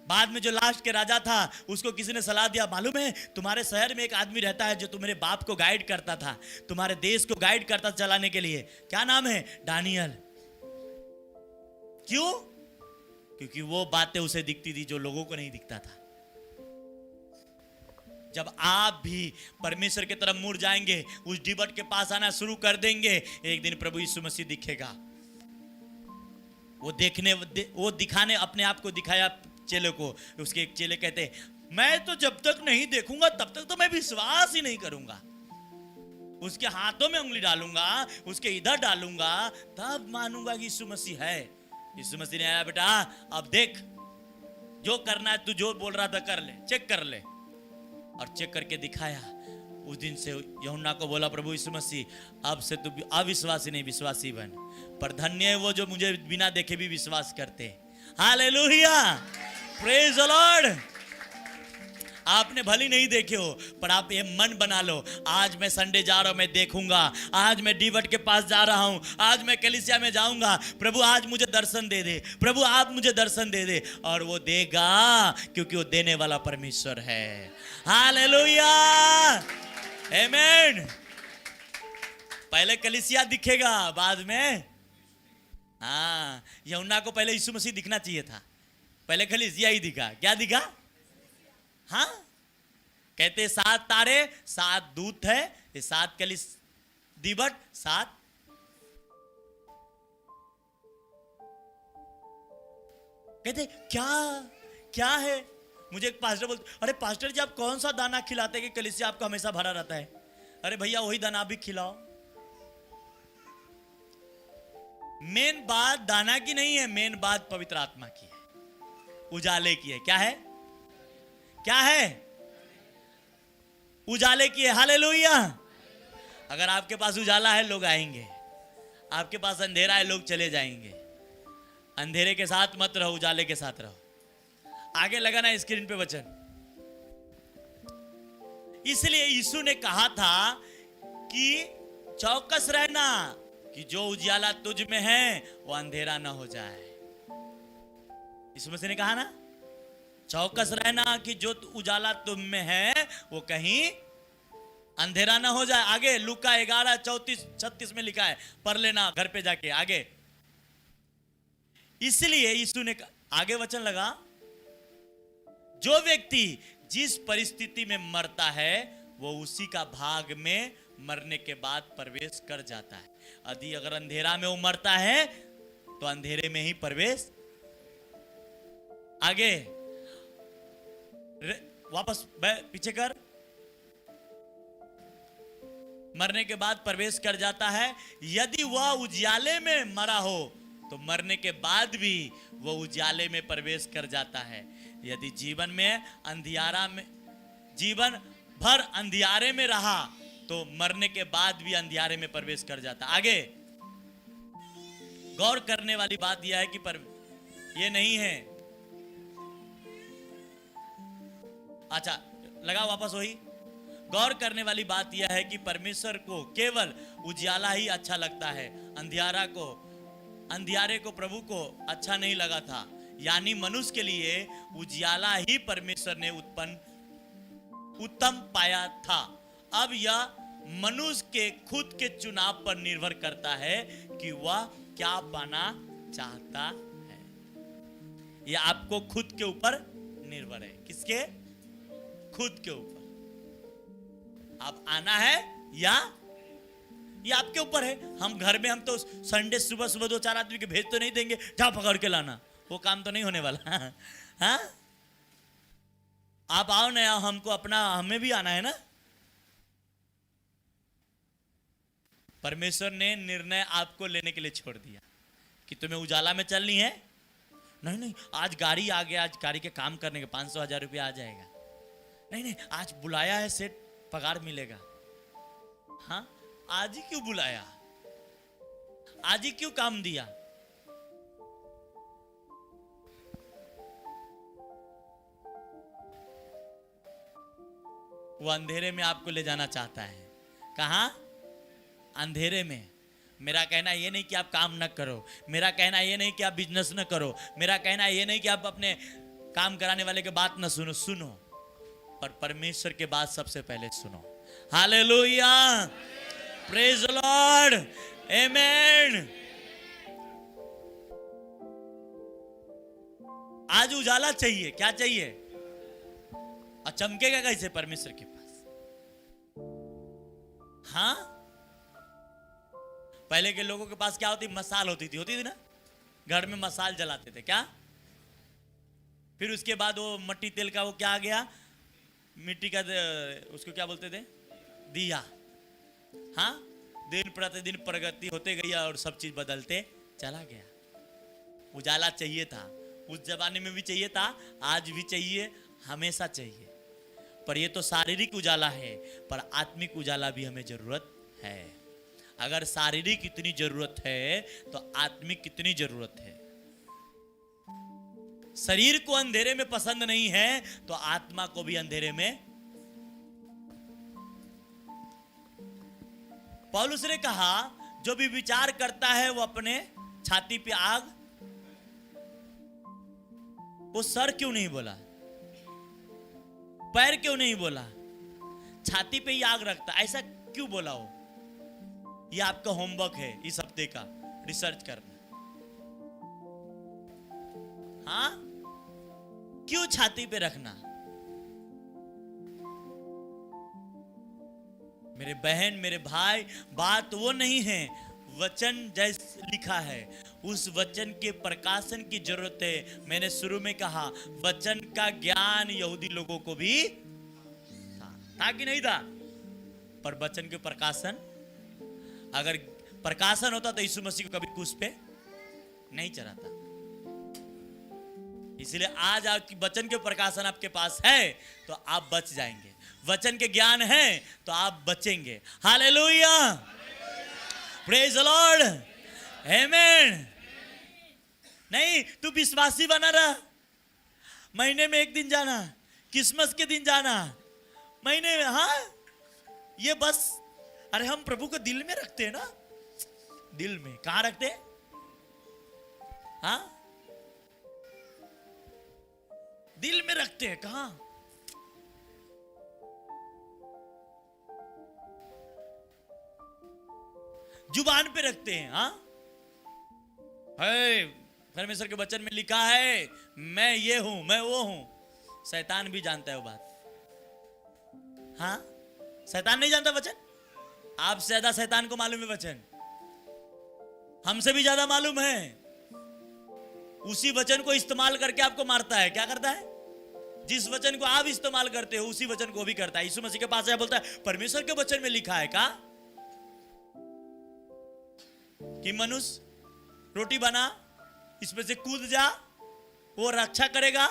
बाद में जो लास्ट के राजा था उसको किसी ने सलाह दिया, मालूम है तुम्हारे शहर में एक आदमी रहता है जो तुम्हारे बाप को गाइड करता था, तुम्हारे देश को गाइड करता था चलाने के लिए, क्या नाम है? दानियल। क्यों? क्योंकि वो बातें उसे दिखती थी जो लोगों को नहीं दिखता था। जब आप भी परमेश्वर की तरफ मुड़ जाएंगे, उस डिबट के पास आना शुरू कर देंगे, एक दिन प्रभु यीशु मसीह दिखेगा। वो दिखाने अपने आप को दिखाया चेले को। उसके एक चेले कहते, मैं तो जब तक नहीं देखूंगा तब तक तो मैं विश्वास ही नहीं करूंगा। उसके हाथों में उंगली डालूंगा, उसके इधर डालूंगा, तब मानूंगा कि यीशु मसीह है। यीशु मसीह ने आया, बेटा अब देख, जो करना है तू जो बोल रहा था कर ले, चेक कर ले। और चेक करके दिखाया। उस दिन से यूहन्ना को बोला प्रभु यीशु मसीह, अब से तू अविश्वासी नहीं विश्वासी बन, पर धन्य है वो जो मुझे बिना देखे भी विश्वास करते। Hallelujah, praise the Lord. आपने भली नहीं देखे हो, पर आप ये मन बना लो, आज मैं संडे जा रहा हूं, मैं देखूंगा, आज मैं डीबट के पास जा रहा हूं, आज मैं कलीसिया में जाऊंगा, प्रभु आज मुझे दर्शन दे दे, प्रभु आप मुझे दर्शन दे दे। और वो देगा, क्योंकि वो देने वाला परमेश्वर है। हालेलुया, आमेन। पहले कलीसिया दिखेगा, बाद में हाँ, यूहन्ना को पहले यीशु मसीह दिखना चाहिए था, पहले कलीसिया ही दिखा। क्या दिखा? हाँ, कहते 7 तारे 7 दूत है, ये 7 डीबट 7। कहते क्या क्या है? मुझे एक पास्टर बोलते, अरे पास्टर जी आप कौन सा दाना खिलाते कि कलीसिया आपका हमेशा भरा रहता है? अरे भैया वही दाना आप भी खिलाओ। मेन बात दाना की नहीं है, मेन बात पवित्र आत्मा की है, उजाले की है। क्या है? क्या है? उजाले की है। हालेलुया। अगर आपके पास उजाला है लोग आएंगे, आपके पास अंधेरा है लोग चले जाएंगे। अंधेरे के साथ मत रहो, उजाले के साथ रहो। आगे लगाना स्क्रीन पे वचन। इसलिए यीशु ने कहा था कि चौकस रहना कि जो उजाला तुझ में है वो अंधेरा ना हो जाए। यीशु मसीह ने कहा ना, चौकस रहना कि जो उजाला तुम में है वो कहीं अंधेरा ना हो जाए। आगे लूका 11:34-36 में लिखा है, पढ़ लेना घर पे जाके आगे। इसलिए यीशु ने आगे वचन लगा, जो व्यक्ति जिस परिस्थिति में मरता है वो उसी का भाग में मरने के बाद प्रवेश कर जाता है। यदि अगर अंधेरा में वो मरता है तो अंधेरे में ही प्रवेश। आगे वापस पीछे कर, मरने के बाद प्रवेश कर जाता है। यदि वह उजियाले में मरा हो तो मरने के बाद भी वह उजियाले में प्रवेश कर जाता है। यदि जीवन में अंधियारा में, जीवन भर अंधियारे में रहा तो मरने के बाद भी अंधियारे में प्रवेश कर जाता। आगे गौर करने वाली बात यह है कि ये नहीं है। अच्छा लगा वापस वही। गौर करने वाली बात यह है कि परमेश्वर को केवल उजियाला ही अच्छा लगता है, अंधियारे को प्रभु को अच्छा नहीं लगा था। यानी मनुष्य के लिए उजियाला ही परमेश्वर ने उत्तम पाया था। अब यह मनुष्य के खुद के चुनाव पर निर्भर करता है कि वह क्या पाना चाहता है। यह आपको खुद के ऊपर निर्भर है। किसके? खुद के ऊपर। आप आना है या ये आपके ऊपर है। हम घर में हम तो संडे सुबह सुबह 2-4 आदमी के भेज तो नहीं देंगे, जाओ पकड़ के लाना, वो काम तो नहीं होने वाला। हाँ आप आओ ना, हमको अपना, हमें भी आना है ना। परमेश्वर ने निर्णय आपको लेने के लिए छोड़ दिया कि तुम्हें उजाला में चलनी है। नहीं आज गाड़ी आ गया, आज गाड़ी के काम करने के 500-1000 रुपया आ जाएगा। नहीं आज बुलाया है सेठ, पगार मिलेगा। हाँ आज ही क्यों बुलाया, आज ही क्यों काम दिया? वो अंधेरे में आपको ले जाना चाहता है। कहां? अंधेरे में। मेरा कहना ये नहीं कि आप काम न करो, मेरा कहना ये नहीं कि आप बिजनेस न करो, मेरा कहना ये नहीं कि आप अपने काम कराने वाले के बात न सुनो, पर परमेश्वर के बात सबसे पहले सुनो। हालेलुया, प्रेज द लॉर्ड, आमेन। आज उजाला चाहिए, क्या चाहिए? और चमकेगा कैसे? परमेश्वर के पास। हाँ पहले के लोगों के पास क्या होती? मसाल होती थी ना, घर में मसाल जलाते थे। क्या? फिर उसके बाद वो मट्टी तेल का वो क्या आ गया, मिट्टी का, उसको क्या बोलते थे? दिया। हाँ दिन प्रतिदिन प्रगति होते गई और सब चीज बदलते चला गया। उजाला चाहिए था, उस जमाने में भी चाहिए था, आज भी चाहिए, हमेशा चाहिए। पर ये तो शारीरिक उजाला है, पर आत्मिक उजाला भी हमें जरूरत है। अगर शारीरिक इतनी जरूरत है तो आत्मिक कितनी जरूरत है। शरीर को अंधेरे में पसंद नहीं है तो आत्मा को भी अंधेरे में। पौलुस ने कहा, जो भी विचार करता है वो अपने छाती पे आग। वो सर क्यों नहीं बोला? पैर क्यों नहीं बोला? छाती पे ही आग रखता, ऐसा क्यों बोला? हो ये आपका होमवर्क है इस हफ्ते का, रिसर्च करना। हाँ क्यों छाती पे रखना? मेरे बहन मेरे भाई, बात वो नहीं है, वचन जैसे लिखा है उस वचन के प्रकाशन की जरूरत है। मैंने शुरू में कहा वचन का ज्ञान यहूदी लोगों को भी था कि नहीं था, पर वचन के प्रकाशन, अगर प्रकाशन होता तो यीशु मसीह को कभी क्रूस पे नहीं चढ़ाता। इसलिए आज आपकी वचन के प्रकाशन आपके पास है तो आप बच जाएंगे, वचन के ज्ञान है तो आप बचेंगे। हालेलुया, प्रेज द लॉर्ड, आमेन। नहीं तू विश्वासी बना रहा, महीने में एक दिन जाना, क्रिसमस के दिन जाना, महीने में। हाँ ये बस, अरे हम प्रभु को दिल में रखते हैं ना, दिल में। कहां रखते हैं? हाँ दिल में रखते हैं। कहां? जुबान पे रखते हैं। हाँ, है परमेश्वर के वचन में लिखा है मैं ये हूं, मैं वो हूं। शैतान भी जानता है वो बात। हाँ, शैतान नहीं जानता वचन? आपसे ज्यादा शैतान को मालूम है वचन, हमसे भी ज्यादा मालूम है। उसी वचन को इस्तेमाल करके आपको मारता है। क्या करता है? जिस वचन को आप इस्तेमाल करते हो उसी वचन को भी करता है। यीशु मसीह के पास आया, बोलता है परमेश्वर के वचन में लिखा है का कि मनुष्य रोटी बना, इसमें से कूद जा, वो रक्षा करेगा।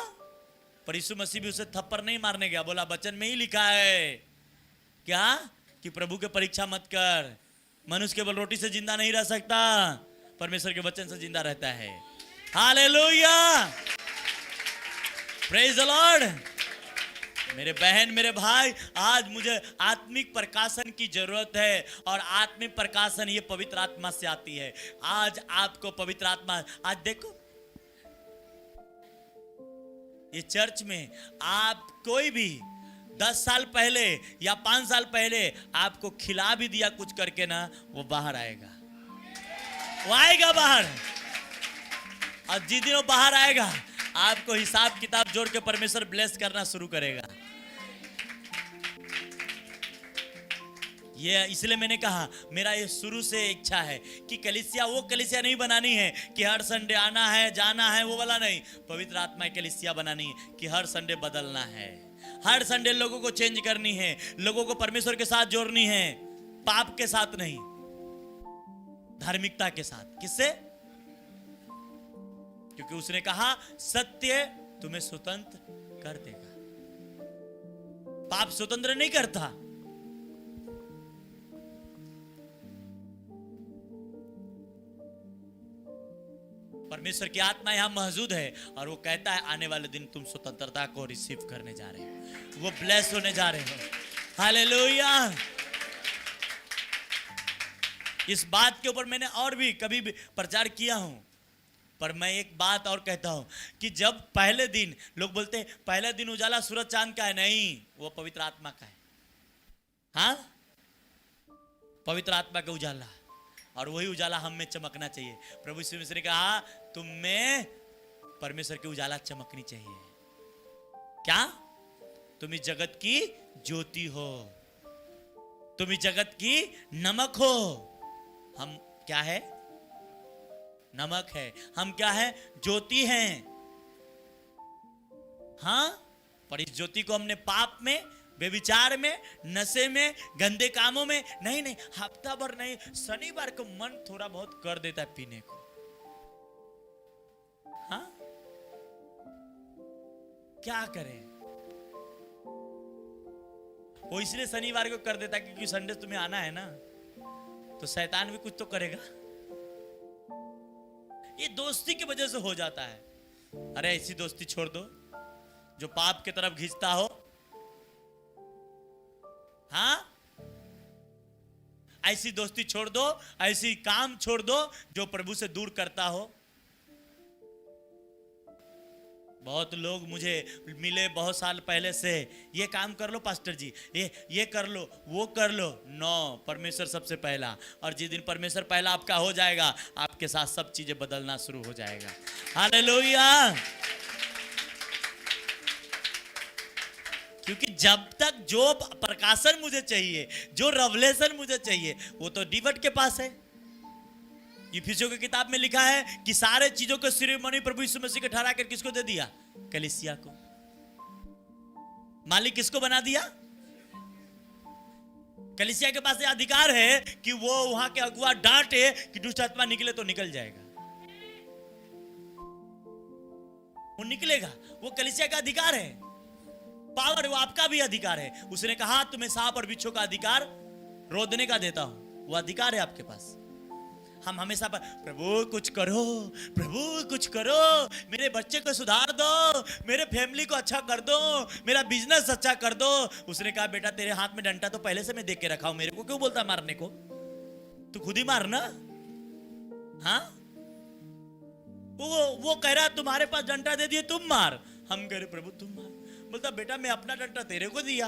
पर यीशु मसीह भी उसे थप्पड़ नहीं मारने गया, बोला वचन में ही लिखा है क्या कि प्रभु के परीक्षा मत कर। मनुष्य केवल रोटी से जिंदा नहीं रह सकता, परमेश्वर के वचन से जिंदा रहता है। Hallelujah, praise the Lord. मेरे बहन, मेरे भाई, आज मुझे आत्मिक प्रकाशन की जरूरत है, और आत्मिक प्रकाशन ये पवित्र आत्मा से आती है। आज आपको पवित्र आत्मा, आज देखो ये चर्च में आप कोई भी 10 साल पहले या 5 साल पहले आपको खिला भी दिया कुछ करके ना, वो बाहर आएगा, वो आएगा बाहर। और जिस दिन वो बाहर आएगा आपको हिसाब किताब जोड़ के परमेश्वर ब्लेस करना शुरू करेगा। ये इसलिए मैंने कहा मेरा ये शुरू से इच्छा है कि कलीसिया वो कलीसिया नहीं बनानी है कि हर संडे आना है जाना है, वो वाला नहीं। पवित्र आत्मा कलीसिया बनानी है कि हर संडे बदलना है, हर संडे लोगों को चेंज करनी है, लोगों को परमेश्वर के साथ जोड़नी है, पाप के साथ नहीं, धार्मिकता के साथ। किससे? क्योंकि उसने कहा सत्य तुम्हें स्वतंत्र कर देगा। पाप स्वतंत्र नहीं करता। परमेश्वर की आत्मा यहां मौजूद है और वो कहता है आने वाले दिन तुम स्वतंत्रता को रिसीव करने जा रहे हो, वो ब्लेस होने जा रहे हो। हालेलुया। इस बात के ऊपर मैंने और भी कभी भी प्रचार किया हूं, पर मैं एक बात और कहता हूं कि जब पहले दिन लोग बोलते हैं पहले दिन उजाला सूरज चांद का है, नहीं, वो पवित्र आत्मा का है। हाँ, पवित्र आत्मा का उजाला, और वही उजाला हम में चमकना चाहिए। प्रभु यीशु मसीह ने कहा तुम में परमेश्वर की उजाला चमकनी चाहिए। क्या? तुम इस जगत की ज्योति हो, तुम इस जगत की नमक हो। हम क्या है? नमक है। हम क्या है? ज्योति हैं। हाँ, पर इस ज्योति को हमने पाप में, बेविचार में, नशे में, गंदे कामों में नहीं, हफ्ता भर नहीं, शनिवार को मन थोड़ा बहुत कर देता है पीने को। हाँ, क्या करें? वो इसलिए शनिवार को कर देता है क्योंकि संडे तुम्हें आना है ना, तो शैतान भी कुछ तो करेगा। ये दोस्ती की वजह से हो जाता है। अरे ऐसी दोस्ती छोड़ दो जो पाप की तरफ खींचता हो। हाँ, ऐसी दोस्ती छोड़ दो, ऐसी काम छोड़ दो जो प्रभु से दूर करता हो। बहुत लोग मुझे मिले बहुत साल पहले से, ये काम कर लो पास्टर जी, ये कर लो, वो कर लो। नो, परमेश्वर सबसे पहला। और जिस दिन परमेश्वर पहला आपका हो जाएगा, आपके साथ सब चीजें बदलना शुरू हो जाएगा। हालेलुया। क्योंकि जब तक जो प्रकाशन मुझे चाहिए, जो रेवलेशन मुझे चाहिए, वो तो डिवट के पास है। इफिसियों की किताब में लिखा है कि सारे चीजों को सिरोमणि प्रभु यीशु मसीह को ठहरा कर किसको दे दिया? कलीसिया को। मालिक किसको बना दिया? कलीसिया के पास ये अधिकार है कि वो वहां के अगुआ डांटे कि दुष्ट आत्मा निकले तो निकल जाएगा, वो निकलेगा। वो कलीसिया का अधिकार है, पावर, वो आपका भी अधिकार है। उसने कहा तुम्हें सांप और बिच्छू का अधिकार रोदने का देता हूं, वो अधिकार है आपके पास। हम हमेशा प्रभु कुछ करो, प्रभु कुछ करो, मेरे बच्चे को सुधार दो, मेरे फैमिली को अच्छा कर दो, मेरा बिजनेस अच्छा कर दो। उसने कहा बेटा तेरे हाथ में डंडा तो पहले से मैं देख के रखा हूं, मेरे को क्यों बोलता मारने को? तू खुद ही मार ना। हाँ, वो कह रहा तुम्हारे पास डंडा दे दिए तुम मार। हम कह रहे प्रभु तुम मार। बोलता बेटा मैं अपना डंडा तेरे को दिया,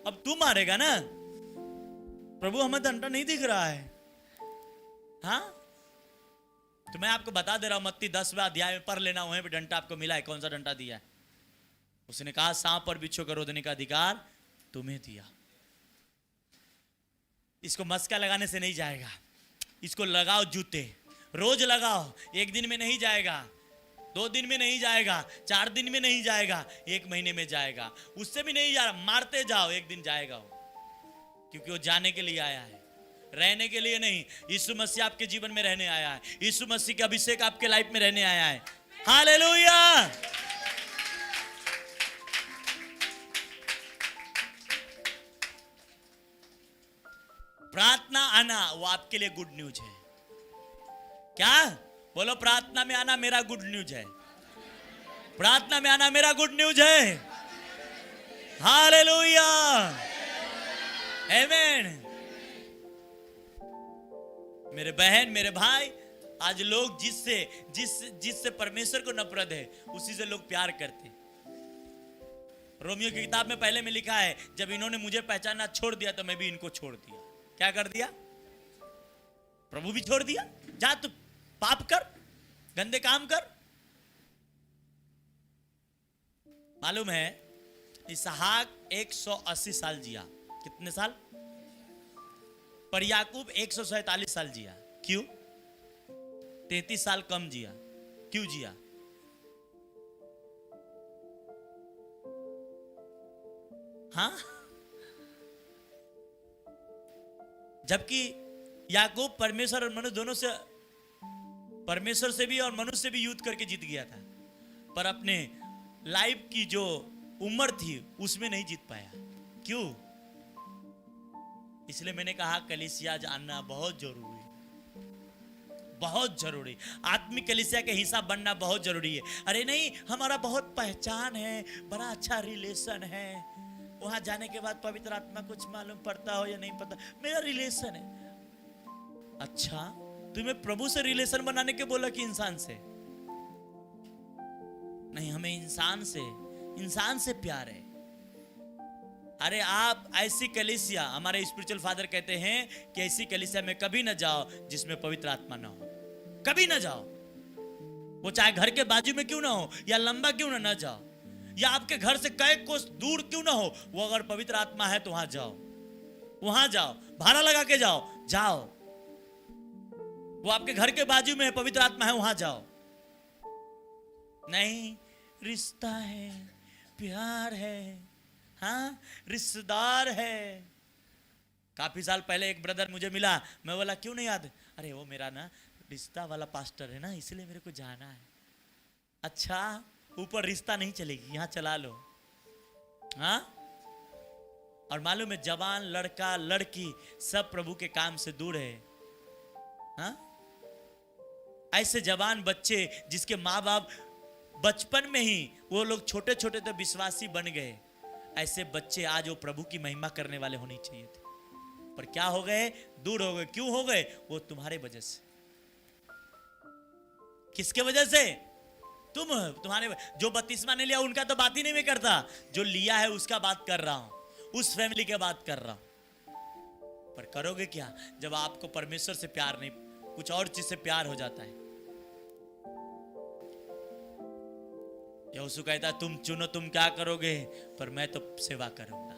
अब तू मारेगा ना। प्रभु हमें डंडा नहीं दिख रहा है, हाँ, तो मैं आपको बता दे रहा हूं, मत्ती 10वें अध्याय में पढ़ लेना, वहीं पे डंडा आपको मिला है। कौन सा डंडा दिया है? उसने कहा सांप और बिच्छू को रोकने का अधिकार तुम्हें दिया। इसको मस्का लगाने से नहीं जाएगा, इसको लगाओ जूते, रोज लगाओ। एक दिन में नहीं जाएगा, 2 दिन में नहीं जाएगा, 4 दिन में नहीं जाएगा, 1 महीने में जाएगा, उससे भी नहीं जा रहा, मारते जाओ, एक दिन जाएगा वो। क्योंकि वो जाने के लिए आया है, रहने के लिए नहीं। यीशु मसीह आपके जीवन में रहने आया है, यीशु मसीह का अभिषेक आपके लाइफ में रहने आया है। हालेलुया। प्रार्थना आना वो आपके लिए गुड न्यूज है। क्या बोलो? प्रार्थना में आना मेरा गुड न्यूज है। प्रार्थना में आना मेरा गुड न्यूज है। हालेलुया, आमेन। मेरे बहन, मेरे भाई, आज लोग जिससे परमेश्वर को नफरत है, उसी से लोग प्यार करते। रोमियो की किताब में पहले में लिखा है, जब इन्होंने मुझे पहचानना छोड़ दिया तो मैं भी इनको छोड़ दिया। क्या कर दिया? प्रभु भी छोड़ दिया। जा तू पाप कर, गंदे काम कर। मालूम है इसहाक 180 साल जिया। कितने साल? पर याकूब 147 साल जिया। क्यों? 33 साल कम जिया। क्यों जिया? हाँ, जबकि याकूब परमेश्वर और मनुष्य दोनों से, परमेश्वर से भी और मनुष्य से भी युद्ध करके जीत गया था, पर अपने लाइफ की जो उम्र थी उसमें नहीं जीत पाया। क्यों? इसलिए मैंने कहा कलीसिया जानना बहुत जरूरी, बहुत जरूरी। आत्मिक कलीसिया के हिस्सा बनना बहुत जरूरी है। अरे नहीं, हमारा बहुत पहचान है, बड़ा अच्छा रिलेशन है, वहां जाने के बाद पवित्र आत्मा कुछ मालूम पड़ता हो या नहीं पता, मेरा रिलेशन है। अच्छा, तुम्हें प्रभु से रिलेशन बनाने के बोला कि इंसान से? नहीं, हमें इंसान से प्यार है। अरे आप ऐसी कलीसिया, हमारे स्पिरिचुअल फादर कहते हैं कि ऐसी कलीसिया में कभी ना जाओ जिसमें पवित्र आत्मा ना हो। कभी ना जाओ, वो चाहे घर के बाजू में क्यों ना हो या लंबा क्यों ना जाओ, या आपके घर से कई कोस दूर क्यों ना हो, वो अगर पवित्र आत्मा है तो वहां जाओ, वहां जाओ, भाड़ा लगा के जाओ, जाओ। वो आपके घर के बाजू में है, पवित्र आत्मा है, वहां जाओ। नहीं, रिश्ता है, प्यार है, हाँ, रिश्तेदार है। काफी साल पहले एक ब्रदर मुझे मिला, मैं बोला क्यों नहीं याद? अरे वो मेरा ना रिश्ता वाला पास्टर है ना, इसलिए मेरे को जाना है। अच्छा, ऊपर रिश्ता नहीं चलेगी, यहां चला लो। हाँ, और मालूम है जवान लड़का लड़की सब प्रभु के काम से दूर है। हाँ, ऐसे जवान बच्चे जिसके माँ बाप बचपन में ही वो लोग छोटे छोटे तो विश्वासी बन गए, ऐसे बच्चे आज वो प्रभु की महिमा करने वाले होने चाहिए थे, पर क्या हो गए? दूर हो गए। क्यों हो गए? वो तुम्हारे वजह से। किसके वजह से? तुम्हारे। जो बपतिस्मा नहीं लिया उनका तो बात ही नहीं मैं करता, जो लिया है उसका बात कर रहा हूं, उस फैमिली के बात कर रहा हूं। पर करोगे क्या जब आपको परमेश्वर से प्यार नहीं, कुछ और चीज से प्यार हो जाता है? यहोशू कहता है तुम चुनो तुम क्या करोगे, पर मैं तो सेवा करूंगा,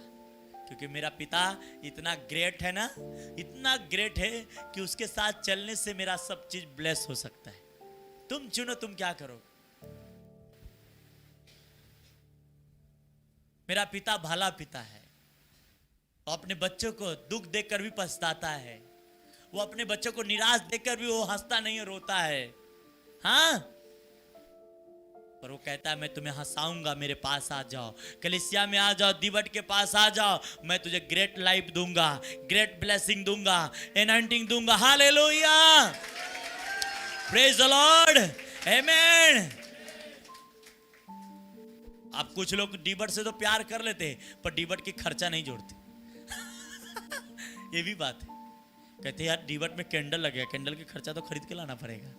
क्योंकि मेरा पिता इतना ग्रेट है ना, इतना ग्रेट है कि उसके साथ चलने से मेरा सब चीज ब्लेस हो सकता है। तुम चुनो तुम क्या करोगे। मेरा पिता भला पिता है, वो अपने बच्चों को दुख देखकर भी पछताता है, वो अपने बच्चों को निराश देखकर भी वो हंसता नहीं है, रोता है। हाँ, पर वो कहता है मैं तुम्हें हंसाऊंगा, मेरे पास आ जाओ, कलीसिया में आ जाओ, दिवट के पास आ जाओ, मैं तुझे ग्रेट लाइफ दूंगा, ग्रेट ब्लेसिंग दूंगा, एनॉइंटिंग दूंगा। हालेलुया, प्रेज द लॉर्ड, आमेन। आप कुछ लोग डिबट से तो प्यार कर लेते हैं, पर डिबट की खर्चा नहीं जोड़ते। ये भी बात है। कहते यार डिबट में कैंडल लगेगा, कैंडल की खर्चा तो खरीद के लाना पड़ेगा,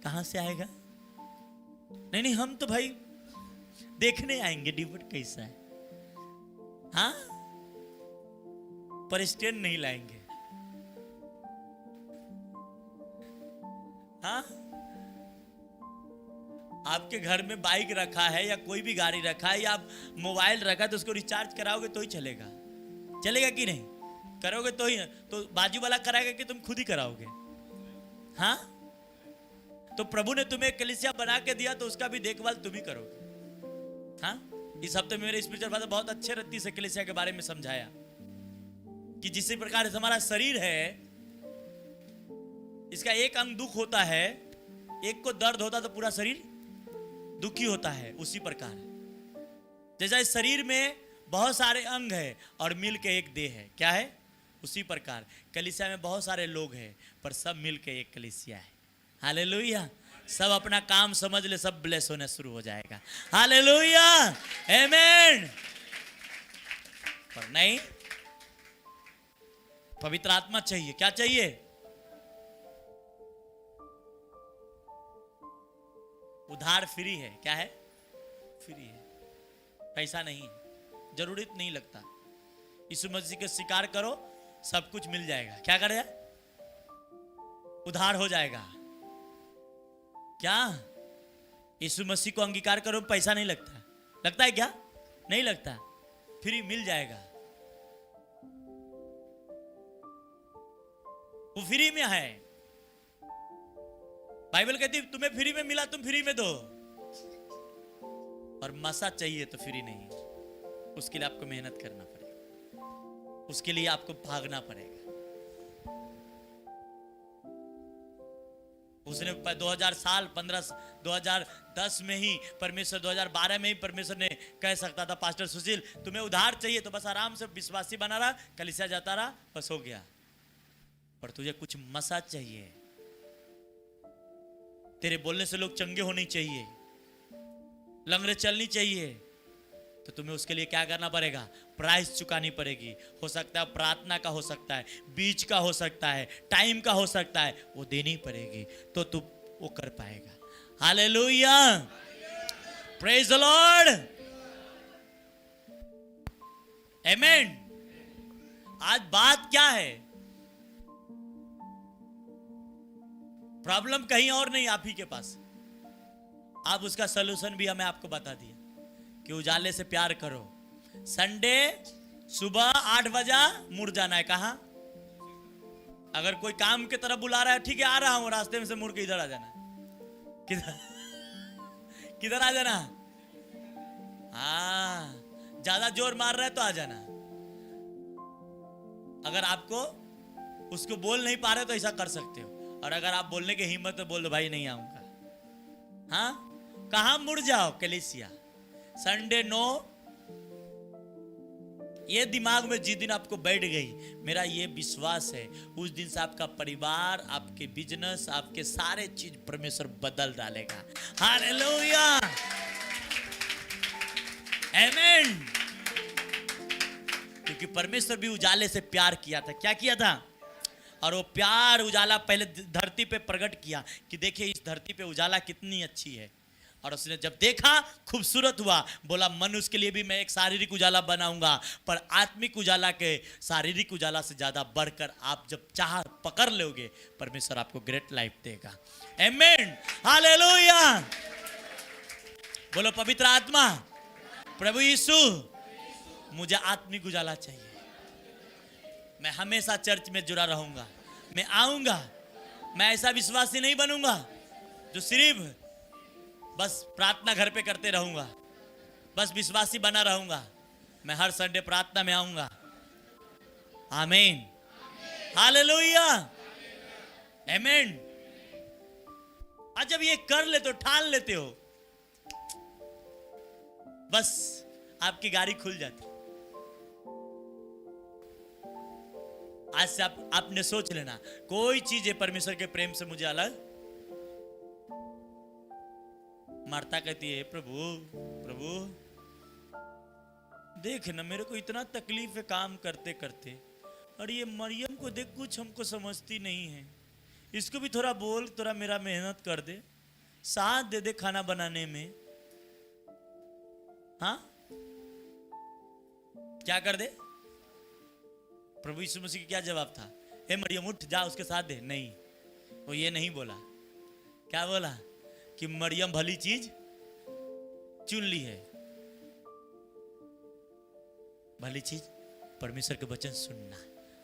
कहां से आएगा? नहीं नहीं, हम तो भाई देखने आएंगे डिबट कैसा है, हाँ, पर स्टैंड नहीं लाएंगे। हाँ, आपके घर में बाइक रखा है या कोई भी गाड़ी रखा है या आप मोबाइल रखा है तो उसको रिचार्ज कराओगे तो ही चलेगा। चलेगा कि नहीं? करोगे तो ही ना। तो बाजू वाला कराएगा कि तुम खुद ही कराओगे? हाँ, तो प्रभु ने तुम्हें कलीसिया बना के दिया तो उसका भी देखभाल तुम ही करोगे। हाँ, इस हफ्ते में मेरे स्पिरिचुअल फादर बहुत अच्छे रीति से कलीसिया के बारे में समझाया कि जिस प्रकार से हमारा शरीर है, इसका एक अंग दुख होता है, एक को दर्द होता तो पूरा शरीर दुखी होता है। उसी प्रकार जैसा इस शरीर में बहुत सारे अंग है और मिल के एक देह है, क्या है? उसी प्रकार कलीसिया में बहुत सारे लोग हैं पर सब मिल के एक कलीसिया है। हालेलुया। सब अपना काम समझ ले, सब ब्लेस होने शुरू हो जाएगा। हालेलुया, आमेन। पर नहीं, पवित्र आत्मा चाहिए। क्या चाहिए? उधार फ्री है। क्या है? फ्री है, पैसा नहीं है, जरूरत नहीं लगता। यीशु मसीह के स्वीकार करो, सब कुछ मिल जाएगा। क्या करेगा? उधार हो जाएगा। क्या? यीशु मसीह को अंगीकार करो, पैसा नहीं लगता। लगता है क्या? नहीं लगता, फ्री मिल जाएगा। वो फ्री में है। बाइबल कहती तुम्हें फ्री में मिला, तुम फ्री में दो। और मसा चाहिए तो फ्री नहीं, उसके लिए आपको मेहनत करना पड़ेगा, उसके लिए आपको भागना पड़ेगा। उसने 2000 साल 2010 में ही परमेश्वर, 2012 में ही परमेश्वर ने कह सकता था, पास्टर सुशील तुम्हें उधार चाहिए तो बस आराम से विश्वासी बना रहा, कलीसिया जाता रहा, बस हो गया। पर तुझे कुछ मसा चाहिए, तेरे बोलने से लोग चंगे होने चाहिए, लंगड़े चलनी चाहिए, तो तुम्हें उसके लिए क्या करना पड़ेगा? प्राइस चुकानी पड़ेगी। हो सकता है प्रार्थना का, हो सकता है बीच का, हो सकता है टाइम का, हो सकता है, वो देनी पड़ेगी तो तू वो कर पाएगा। हालेलुया, प्रेज द लॉर्ड, आमेन। आज बात क्या है? प्रॉब्लम कहीं और नहीं, आप ही के पास। आप उसका सलूशन भी हमें आपको बता दिया कि उजाले से प्यार करो। संडे सुबह 8 बजे मुड़ जाना है। कहां? अगर कोई काम की तरफ बुला रहा है, ठीक है आ रहा हूं, रास्ते में से मुड़ के इधर आ जाना। किधर आ जाना? हाँ, ज्यादा जोर मार रहा है तो आ जाना। अगर आपको उसको बोल नहीं पा रहे तो ऐसा कर सकते हो, और अगर आप बोलने की हिम्मत तो बोल दो भाई नहीं आऊंगा। हाँ, कहां मुड़ जाओ? कलीसिया। संडे नो, ये दिमाग में जिस दिन आपको बैठ गई, मेरा ये विश्वास है उस दिन से आपका परिवार, आपके बिजनेस, आपके सारे चीज परमेश्वर बदल डालेगा। हालेलुया, आमेन। क्योंकि परमेश्वर भी उजाले से प्यार किया था। क्या किया था? और वो प्यार उजाला पहले धरती पे प्रकट किया कि देखिए इस धरती पे उजाला कितनी अच्छी है। और उसने जब देखा, खूबसूरत हुआ, बोला मनुष्य के लिए भी मैं एक शारीरिक उजाला बनाऊंगा, पर आत्मिक उजाला के शारीरिक उजाला से ज्यादा बढ़कर आप जब चाह पकड़ लोगे, परमेश्वर आपको ग्रेट लाइफ देगा। आमेन, हालेलुया। बोलो पवित्र आत्मा, प्रभु यीशु, मुझे आत्मिक उजाला चाहिए। मैं हमेशा चर्च में जुड़ा रहूंगा, मैं आऊंगा, मैं ऐसा विश्वासी नहीं बनूंगा जो सिर्फ बस प्रार्थना घर पे करते रहूंगा, बस विश्वासी बना रहूंगा। मैं हर संडे प्रार्थना में आऊंगा। आमीन, हालेलुया, आमीन। आज जब ये कर लेते हो, ठान लेते हो, बस आपकी गाड़ी खुल जाती। आज से आपने सोच लेना, कोई चीज है परमेश्वर के प्रेम से मुझे अलग। मार्ता कहती है, प्रभु प्रभु देख ना, मेरे को इतना तकलीफ है काम करते करते, और ये मरियम को देख, कुछ हमको समझती नहीं है, इसको भी थोड़ा बोल, थोड़ा मेरा मेहनत कर दे, साथ दे दे खाना बनाने में। हाँ, क्या कर दे? प्रभु यीशु मसीह का क्या जवाब था? हे मरियम उठ जा, उसके साथ दे। नहीं, वो ये नहीं बोला। क्या बोला कि मरियम भली चीज चुन ली है। भली चीज परमेश्वर के वचन सुनना।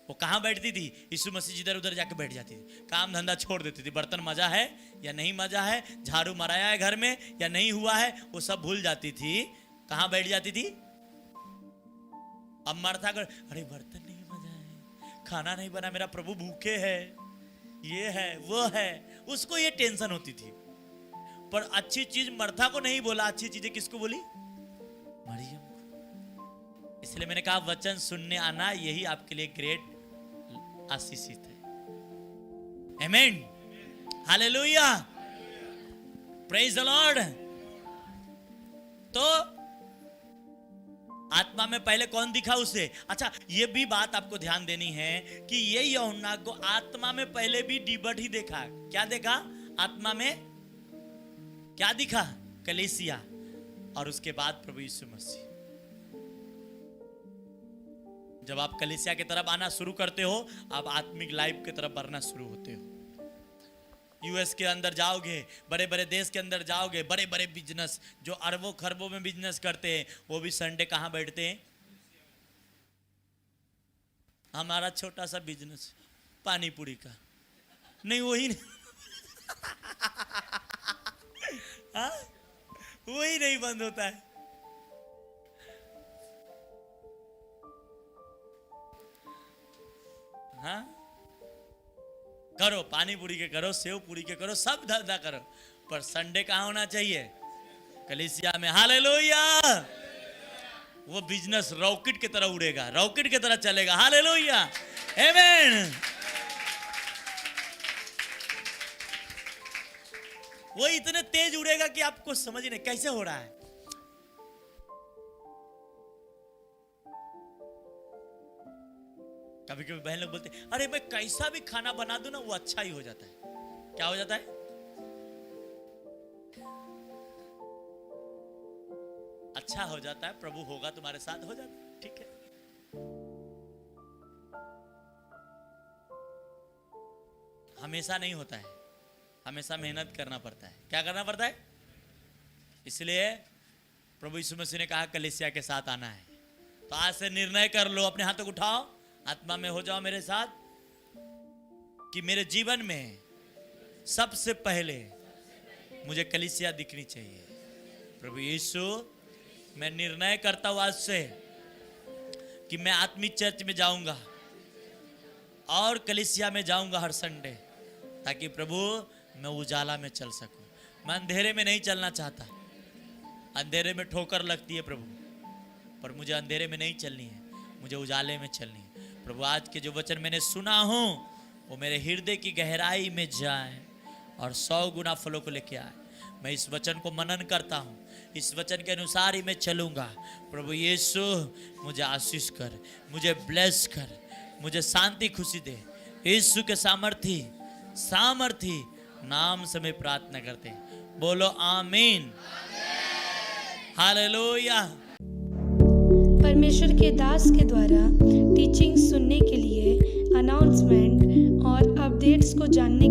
वो कहाँ बैठती थी? यीशु मसीह जिधर उधर जाके बैठ जाती थी, काम धंधा छोड़ देती थी, बर्तन मजा है या नहीं मजा है, झाड़ू मराया है घर में या नहीं हुआ है, वो सब भूल जाती थी। कहाँ बैठ जाती थी? अब मरता कर, अरे बर्तन नहीं मजा है, खाना नहीं बना, मेरा प्रभु भूखे है, ये है वो है, उसको ये टेंशन होती थी। पर अच्छी चीज मर्था को नहीं बोला, अच्छी चीजें किसको बोली? मरियम को। इसलिए मैंने कहा वचन सुनने आना यही आपके लिए ग्रेट आशीषित है। आमीन, हालेलुया, प्रेज द लॉर्ड। तो आत्मा में पहले कौन दिखा उसे? अच्छा, ये भी बात आपको ध्यान देनी है कि ये यूहन्ना को आत्मा में पहले भी डिबट ही देखा। क्या देखा? आत्मा में क्या दिखा? कलीसिया, और उसके बाद प्रभु यीशु मसीह। जब आप कलीसिया की तरफ आना शुरू करते हो, आप आत्मिक लाइफ की तरफ बढ़ना शुरू होते हो। यूएस के अंदर जाओगे, बड़े बड़े देश के अंदर जाओगे, बड़े बड़े बिजनेस जो अरबों खरबों में बिजनेस करते हैं, वो भी संडे कहाँ बैठते हैं? हमारा छोटा सा बिजनेस पानी पूरी का, नहीं वही नहीं हाँ? वही नहीं बंद होता है। हाँ, करो पानी पूरी के करो, सेव पूरी के करो, सब धंधा करो, पर संडे कहाँ होना चाहिए? कलीसिया में। हालेलुया। वो बिजनेस रॉकेट की तरह उड़ेगा, रॉकेट की तरह चलेगा। हालेलुया, आमीन। वो इतने तेज उड़ेगा कि आपको समझ नहीं कैसे हो रहा है। कभी कभी बहन लोग बोलते हैं, अरे मैं कैसा भी खाना बना दूं ना वो अच्छा ही हो जाता है। क्या हो जाता है? अच्छा हो जाता है। प्रभु होगा तुम्हारे साथ, हो जाता है, ठीक है। हमेशा नहीं होता है, हमेशा मेहनत करना पड़ता है। क्या करना पड़ता है? इसलिए प्रभु यीशु मसीह ने कहा कलीसिया के साथ आना है। तो आज से निर्णय कर लो, अपने हाथों को उठाओ, आत्मा में हो जाओ मेरे साथ कि मेरे जीवन में सबसे पहले मुझे कलीसिया दिखनी चाहिए। प्रभु यीशु, मैं निर्णय करता हूं आज से कि मैं आत्मिक चर्च में जाऊंगा और कलीसिया में जाऊंगा हर संडे, ताकि प्रभु मैं उजाला में चल सकूं। मैं अंधेरे में नहीं चलना चाहता। अंधेरे में ठोकर लगती है प्रभु, पर मुझे अंधेरे में नहीं चलनी है, मुझे उजाले में चलनी है। प्रभु आज के जो वचन मैंने सुना हो वो मेरे हृदय की गहराई में जाए और 100 गुना फलों को लेके आए। मैं इस वचन को मनन करता हूँ, इस वचन के अनुसार ही मैं चलूँगा। प्रभु यीशु मुझे आशीष कर, मुझे ब्लेस कर, मुझे शांति खुशी दे। यीशु के सामर्थी नाम से मैं प्रार्थना करते हैं। बोलो आमीन, हालेलुया।
परमेश्वर के दास के द्वारा टीचिंग सुनने के लिए, अनाउंसमेंट और अपडेट्स को जानने